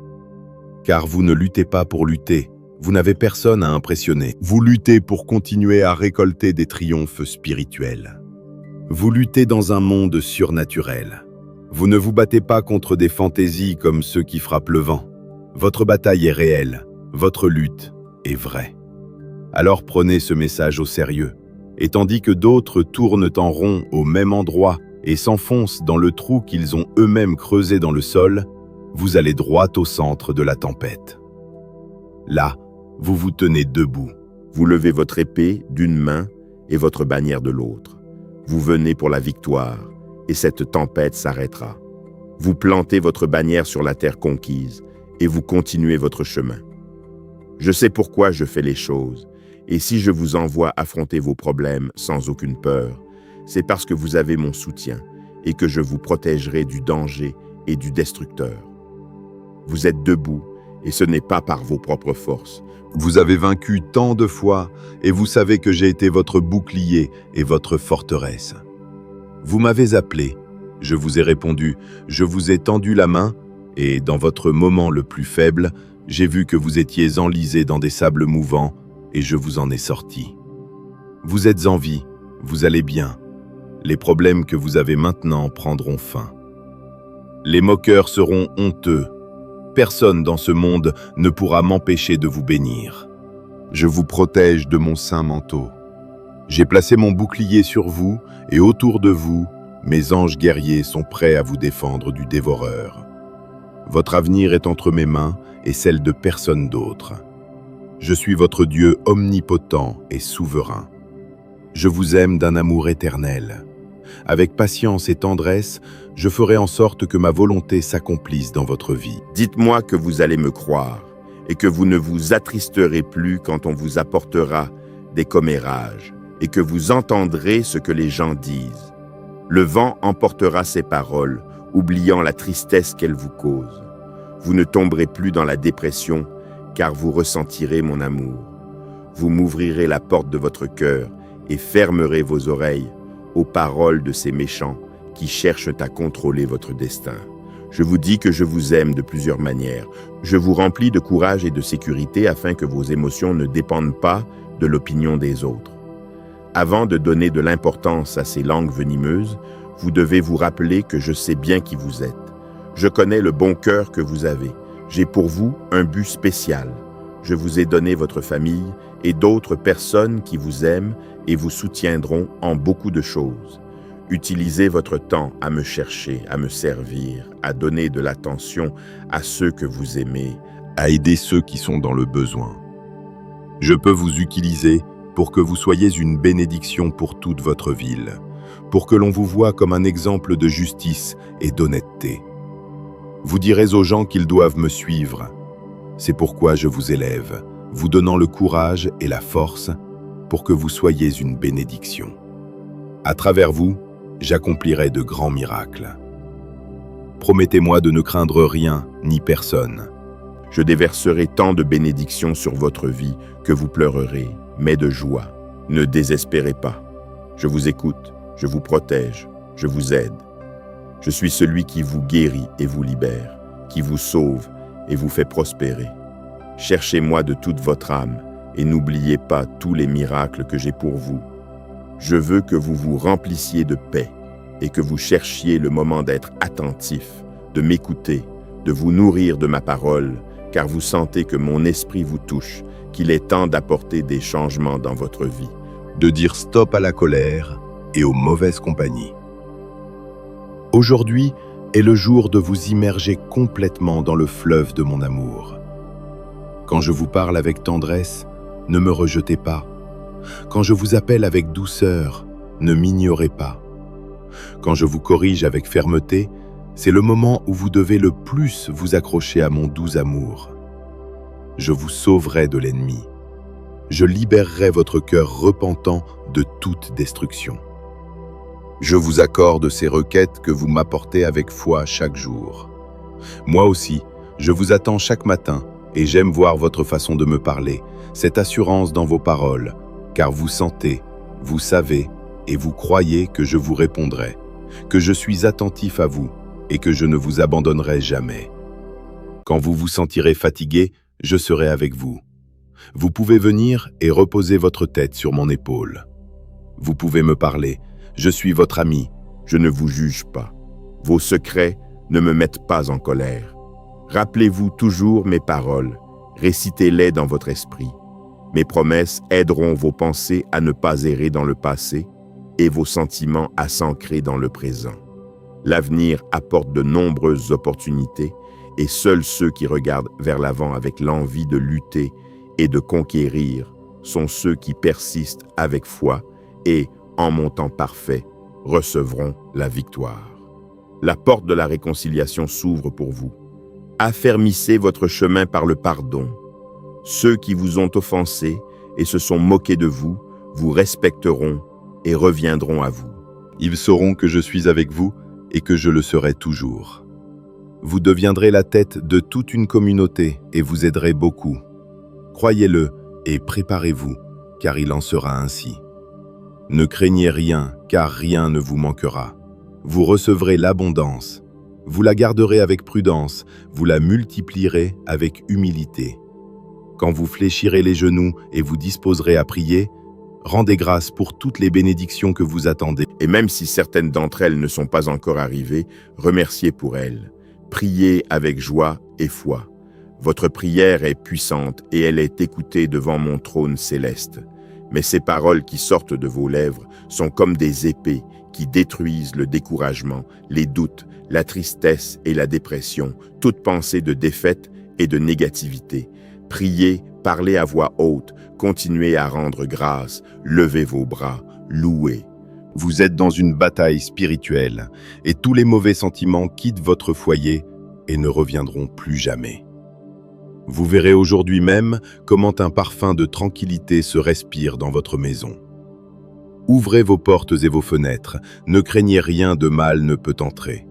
Car vous ne luttez pas pour lutter, vous n'avez personne à impressionner. Vous luttez pour continuer à récolter des triomphes spirituels. Vous luttez dans un monde surnaturel. Vous ne vous battez pas contre des fantaisies comme ceux qui frappent le vent. Votre bataille est réelle, votre lutte est vraie. Alors prenez ce message au sérieux. Et tandis que d'autres tournent en rond au même endroit et s'enfoncent dans le trou qu'ils ont eux-mêmes creusé dans le sol, vous allez droit au centre de la tempête. Là, vous vous tenez debout. Vous levez votre épée d'une main et votre bannière de l'autre. Vous venez pour la victoire, et cette tempête s'arrêtera. Vous plantez votre bannière sur la terre conquise, et vous continuez votre chemin. Je sais pourquoi je fais les choses, et si je vous envoie affronter vos problèmes sans aucune peur, c'est parce que vous avez mon soutien, et que je vous protégerai du danger et du destructeur. Vous êtes debout, et ce n'est pas par vos propres forces. Vous avez vaincu tant de fois, et vous savez que j'ai été votre bouclier et votre forteresse. Vous m'avez appelé, je vous ai répondu, je vous ai tendu la main, et dans votre moment le plus faible, j'ai vu que vous étiez enlisé dans des sables mouvants, et je vous en ai sorti. Vous êtes en vie, vous allez bien. Les problèmes que vous avez maintenant prendront fin. Les moqueurs seront honteux. Personne dans ce monde ne pourra m'empêcher de vous bénir. Je vous protège de mon saint manteau. J'ai placé mon bouclier sur vous et autour de vous, mes anges guerriers sont prêts à vous défendre du dévoreur. Votre avenir est entre mes mains et celle de personne d'autre. Je suis votre Dieu omnipotent et souverain. Je vous aime d'un amour éternel. Avec patience et tendresse, je ferai en sorte que ma volonté s'accomplisse dans votre vie. Dites-moi que vous allez me croire et que vous ne vous attristerez plus quand on vous apportera des commérages et que vous entendrez ce que les gens disent. Le vent emportera ces paroles, oubliant la tristesse qu'elles vous causent. Vous ne tomberez plus dans la dépression, car vous ressentirez mon amour. Vous m'ouvrirez la porte de votre cœur et fermerez vos oreilles aux paroles de ces méchants qui cherchent à contrôler votre destin. Je vous dis que je vous aime de plusieurs manières. Je vous remplis de courage et de sécurité afin que vos émotions ne dépendent pas de l'opinion des autres. Avant de donner de l'importance à ces langues venimeuses, vous devez vous rappeler que je sais bien qui vous êtes. Je connais le bon cœur que vous avez. J'ai pour vous un but spécial. Je vous ai donné votre famille et d'autres personnes qui vous aiment et vous soutiendront en beaucoup de choses. Utilisez votre temps à me chercher, à me servir, à donner de l'attention à ceux que vous aimez, à aider ceux qui sont dans le besoin. Je peux vous utiliser pour que vous soyez une bénédiction pour toute votre ville, pour que l'on vous voie comme un exemple de justice et d'honnêteté. Vous direz aux gens qu'ils doivent me suivre. C'est pourquoi je vous élève, vous donnant le courage et la force pour que vous soyez une bénédiction. À travers vous, j'accomplirai de grands miracles. Promettez-moi de ne craindre rien ni personne. Je déverserai tant de bénédictions sur votre vie que vous pleurerez, mais de joie. Ne désespérez pas. Je vous écoute, je vous protège, je vous aide. Je suis celui qui vous guérit et vous libère, qui vous sauve et vous fait prospérer. Cherchez-moi de toute votre âme et n'oubliez pas tous les miracles que j'ai pour vous. Je veux que vous vous remplissiez de paix et que vous cherchiez le moment d'être attentif, de m'écouter, de vous nourrir de ma parole, car vous sentez que mon esprit vous touche, qu'il est temps d'apporter des changements dans votre vie. De dire stop à la colère et aux mauvaises compagnies. Aujourd'hui est le jour de vous immerger complètement dans le fleuve de mon amour. Quand je vous parle avec tendresse, ne me rejetez pas. Quand je vous appelle avec douceur, ne m'ignorez pas. Quand je vous corrige avec fermeté, c'est le moment où vous devez le plus vous accrocher à mon doux amour. Je vous sauverai de l'ennemi. Je libérerai votre cœur repentant de toute destruction. Je vous accorde ces requêtes que vous m'apportez avec foi chaque jour. Moi aussi, je vous attends chaque matin et j'aime voir votre façon de me parler, cette assurance dans vos paroles, car vous sentez, vous savez et vous croyez que je vous répondrai, que je suis attentif à vous et que je ne vous abandonnerai jamais. Quand vous vous sentirez fatigué, je serai avec vous. Vous pouvez venir et reposer votre tête sur mon épaule. Vous pouvez me parler, je suis votre ami. Je ne vous juge pas. Vos secrets ne me mettent pas en colère. Rappelez-vous toujours mes paroles, récitez-les dans votre esprit. Mes promesses aideront vos pensées à ne pas errer dans le passé et vos sentiments à s'ancrer dans le présent. L'avenir apporte de nombreuses opportunités et seuls ceux qui regardent vers l'avant avec l'envie de lutter et de conquérir sont ceux qui persistent avec foi et, en mon temps parfait, recevront la victoire. La porte de la réconciliation s'ouvre pour vous. Affermissez votre chemin par le pardon. Ceux qui vous ont offensé et se sont moqués de vous, vous respecteront et reviendront à vous. Ils sauront que je suis avec vous et que je le serai toujours. Vous deviendrez la tête de toute une communauté et vous aiderez beaucoup. Croyez-le et préparez-vous, car il en sera ainsi. Ne craignez rien, car rien ne vous manquera. Vous recevrez l'abondance. Vous la garderez avec prudence, vous la multiplierez avec humilité. Quand vous fléchirez les genoux et vous disposerez à prier, rendez grâce pour toutes les bénédictions que vous attendez. Et même si certaines d'entre elles ne sont pas encore arrivées, remerciez pour elles. Priez avec joie et foi. Votre prière est puissante et elle est écoutée devant mon trône céleste. Mais ces paroles qui sortent de vos lèvres sont comme des épées qui détruisent le découragement, les doutes, la tristesse et la dépression, toute pensée de défaite et de négativité. Priez, parlez à voix haute, continuez à rendre grâce, levez vos bras, louez. Vous êtes dans une bataille spirituelle et tous les mauvais sentiments quittent votre foyer et ne reviendront plus jamais. Vous verrez aujourd'hui même comment un parfum de tranquillité se respire dans votre maison. Ouvrez vos portes et vos fenêtres, ne craignez rien de mal ne peut entrer.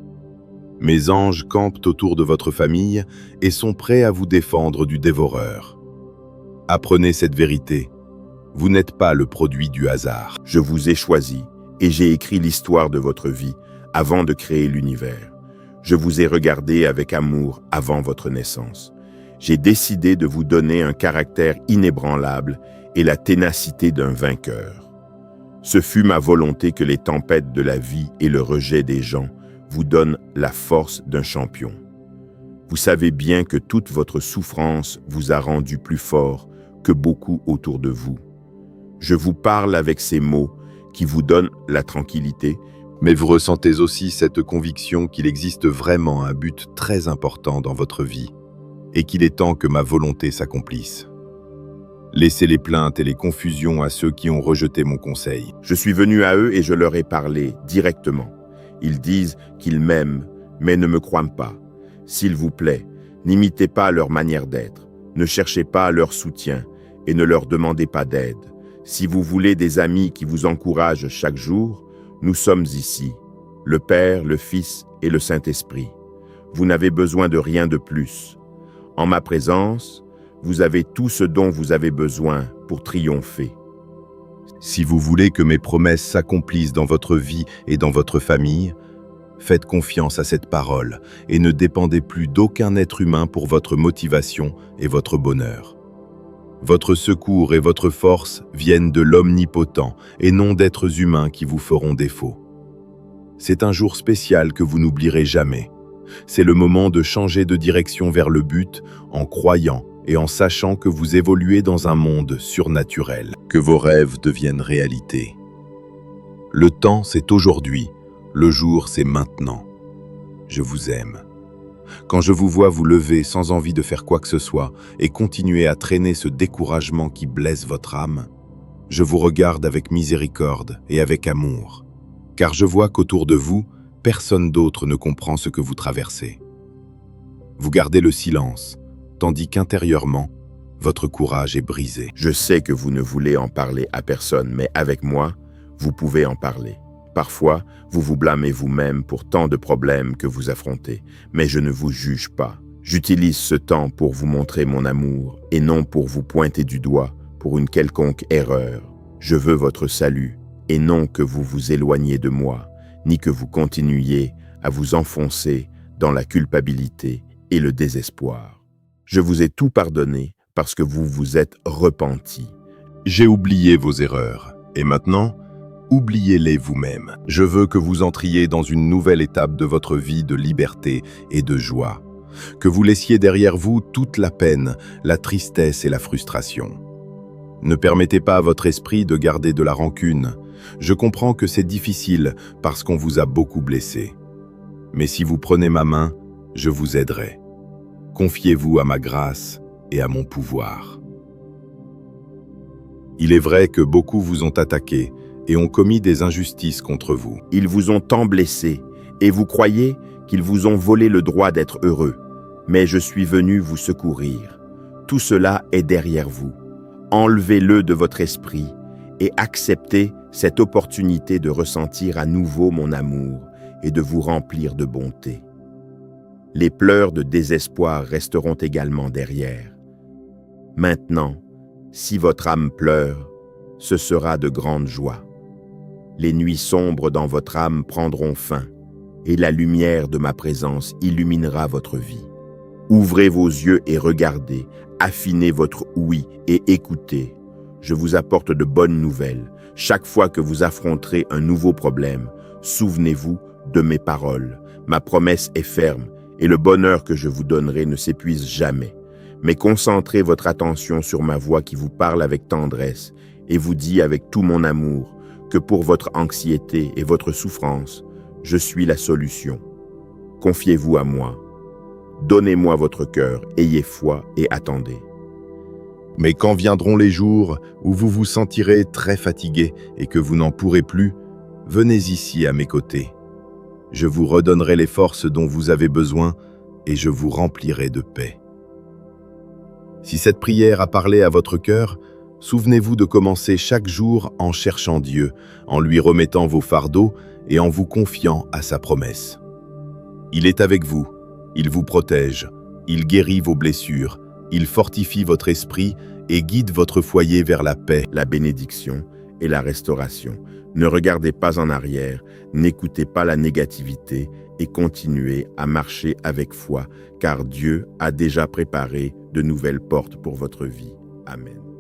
Mes anges campent autour de votre famille et sont prêts à vous défendre du dévoreur. Apprenez cette vérité, vous n'êtes pas le produit du hasard. Je vous ai choisi et j'ai écrit l'histoire de votre vie avant de créer l'univers. Je vous ai regardé avec amour avant votre naissance. J'ai décidé de vous donner un caractère inébranlable et la ténacité d'un vainqueur. Ce fut ma volonté que les tempêtes de la vie et le rejet des gens vous donnent la force d'un champion. Vous savez bien que toute votre souffrance vous a rendu plus fort que beaucoup autour de vous. Je vous parle avec ces mots qui vous donnent la tranquillité, mais vous ressentez aussi cette conviction qu'il existe vraiment un but très important dans votre vie et qu'il est temps que ma volonté s'accomplisse. Laissez les plaintes et les confusions à ceux qui ont rejeté mon conseil. Je suis venu à eux et je leur ai parlé directement. Ils disent qu'ils m'aiment, mais ne me croient pas. S'il vous plaît, n'imitez pas leur manière d'être, ne cherchez pas leur soutien et ne leur demandez pas d'aide. Si vous voulez des amis qui vous encouragent chaque jour, nous sommes ici, le Père, le Fils et le Saint-Esprit. Vous n'avez besoin de rien de plus. En ma présence, vous avez tout ce dont vous avez besoin pour triompher. Si vous voulez que mes promesses s'accomplissent dans votre vie et dans votre famille, faites confiance à cette parole et ne dépendez plus d'aucun être humain pour votre motivation et votre bonheur. Votre secours et votre force viennent de l'Omnipotent et non d'êtres humains qui vous feront défaut. C'est un jour spécial que vous n'oublierez jamais. C'est le moment de changer de direction vers le but en croyant et en sachant que vous évoluez dans un monde surnaturel, que vos rêves deviennent réalité. Le temps, c'est aujourd'hui. Le jour, c'est maintenant. Je vous aime. Quand je vous vois vous lever sans envie de faire quoi que ce soit et continuer à traîner ce découragement qui blesse votre âme, je vous regarde avec miséricorde et avec amour, car je vois qu'autour de vous, personne d'autre ne comprend ce que vous traversez. Vous gardez le silence, tandis qu'intérieurement, votre courage est brisé. Je sais que vous ne voulez en parler à personne, mais avec moi, vous pouvez en parler. Parfois, vous vous blâmez vous-même pour tant de problèmes que vous affrontez, mais je ne vous juge pas. J'utilise ce temps pour vous montrer mon amour et non pour vous pointer du doigt pour une quelconque erreur. Je veux votre salut et non que vous vous éloigniez de moi, ni que vous continuiez à vous enfoncer dans la culpabilité et le désespoir. Je vous ai tout pardonné parce que vous vous êtes repenti. J'ai oublié vos erreurs, et maintenant, oubliez-les vous-même. Je veux que vous entriez dans une nouvelle étape de votre vie de liberté et de joie, que vous laissiez derrière vous toute la peine, la tristesse et la frustration. Ne permettez pas à votre esprit de garder de la rancune. Je comprends que c'est difficile parce qu'on vous a beaucoup blessé. Mais si vous prenez ma main, je vous aiderai. Confiez-vous à ma grâce et à mon pouvoir. Il est vrai que beaucoup vous ont attaqué et ont commis des injustices contre vous. Ils vous ont tant blessé et vous croyez qu'ils vous ont volé le droit d'être heureux. Mais je suis venu vous secourir. Tout cela est derrière vous. Enlevez-le de votre esprit et acceptez cette opportunité de ressentir à nouveau mon amour et de vous remplir de bonté. Les pleurs de désespoir resteront également derrière. Maintenant, si votre âme pleure, ce sera de grande joie. Les nuits sombres dans votre âme prendront fin, et la lumière de ma présence illuminera votre vie. Ouvrez vos yeux et regardez, affinez votre ouïe et écoutez. Je vous apporte de bonnes nouvelles. Chaque fois que vous affronterez un nouveau problème, souvenez-vous de mes paroles. Ma promesse est ferme, et le bonheur que je vous donnerai ne s'épuise jamais. Mais concentrez votre attention sur ma voix qui vous parle avec tendresse et vous dit avec tout mon amour que pour votre anxiété et votre souffrance, je suis la solution. Confiez-vous à moi. Donnez-moi votre cœur, ayez foi et attendez. Mais quand viendront les jours où vous vous sentirez très fatigué et que vous n'en pourrez plus, venez ici à mes côtés. Je vous redonnerai les forces dont vous avez besoin et je vous remplirai de paix. Si cette prière a parlé à votre cœur, souvenez-vous de commencer chaque jour en cherchant Dieu, en lui remettant vos fardeaux et en vous confiant à sa promesse. Il est avec vous, il vous protège, il guérit vos blessures, il fortifie votre esprit et guide votre foyer vers la paix, la bénédiction et la restauration. Ne regardez pas en arrière, n'écoutez pas la négativité et continuez à marcher avec foi, car Dieu a déjà préparé de nouvelles portes pour votre vie. Amen.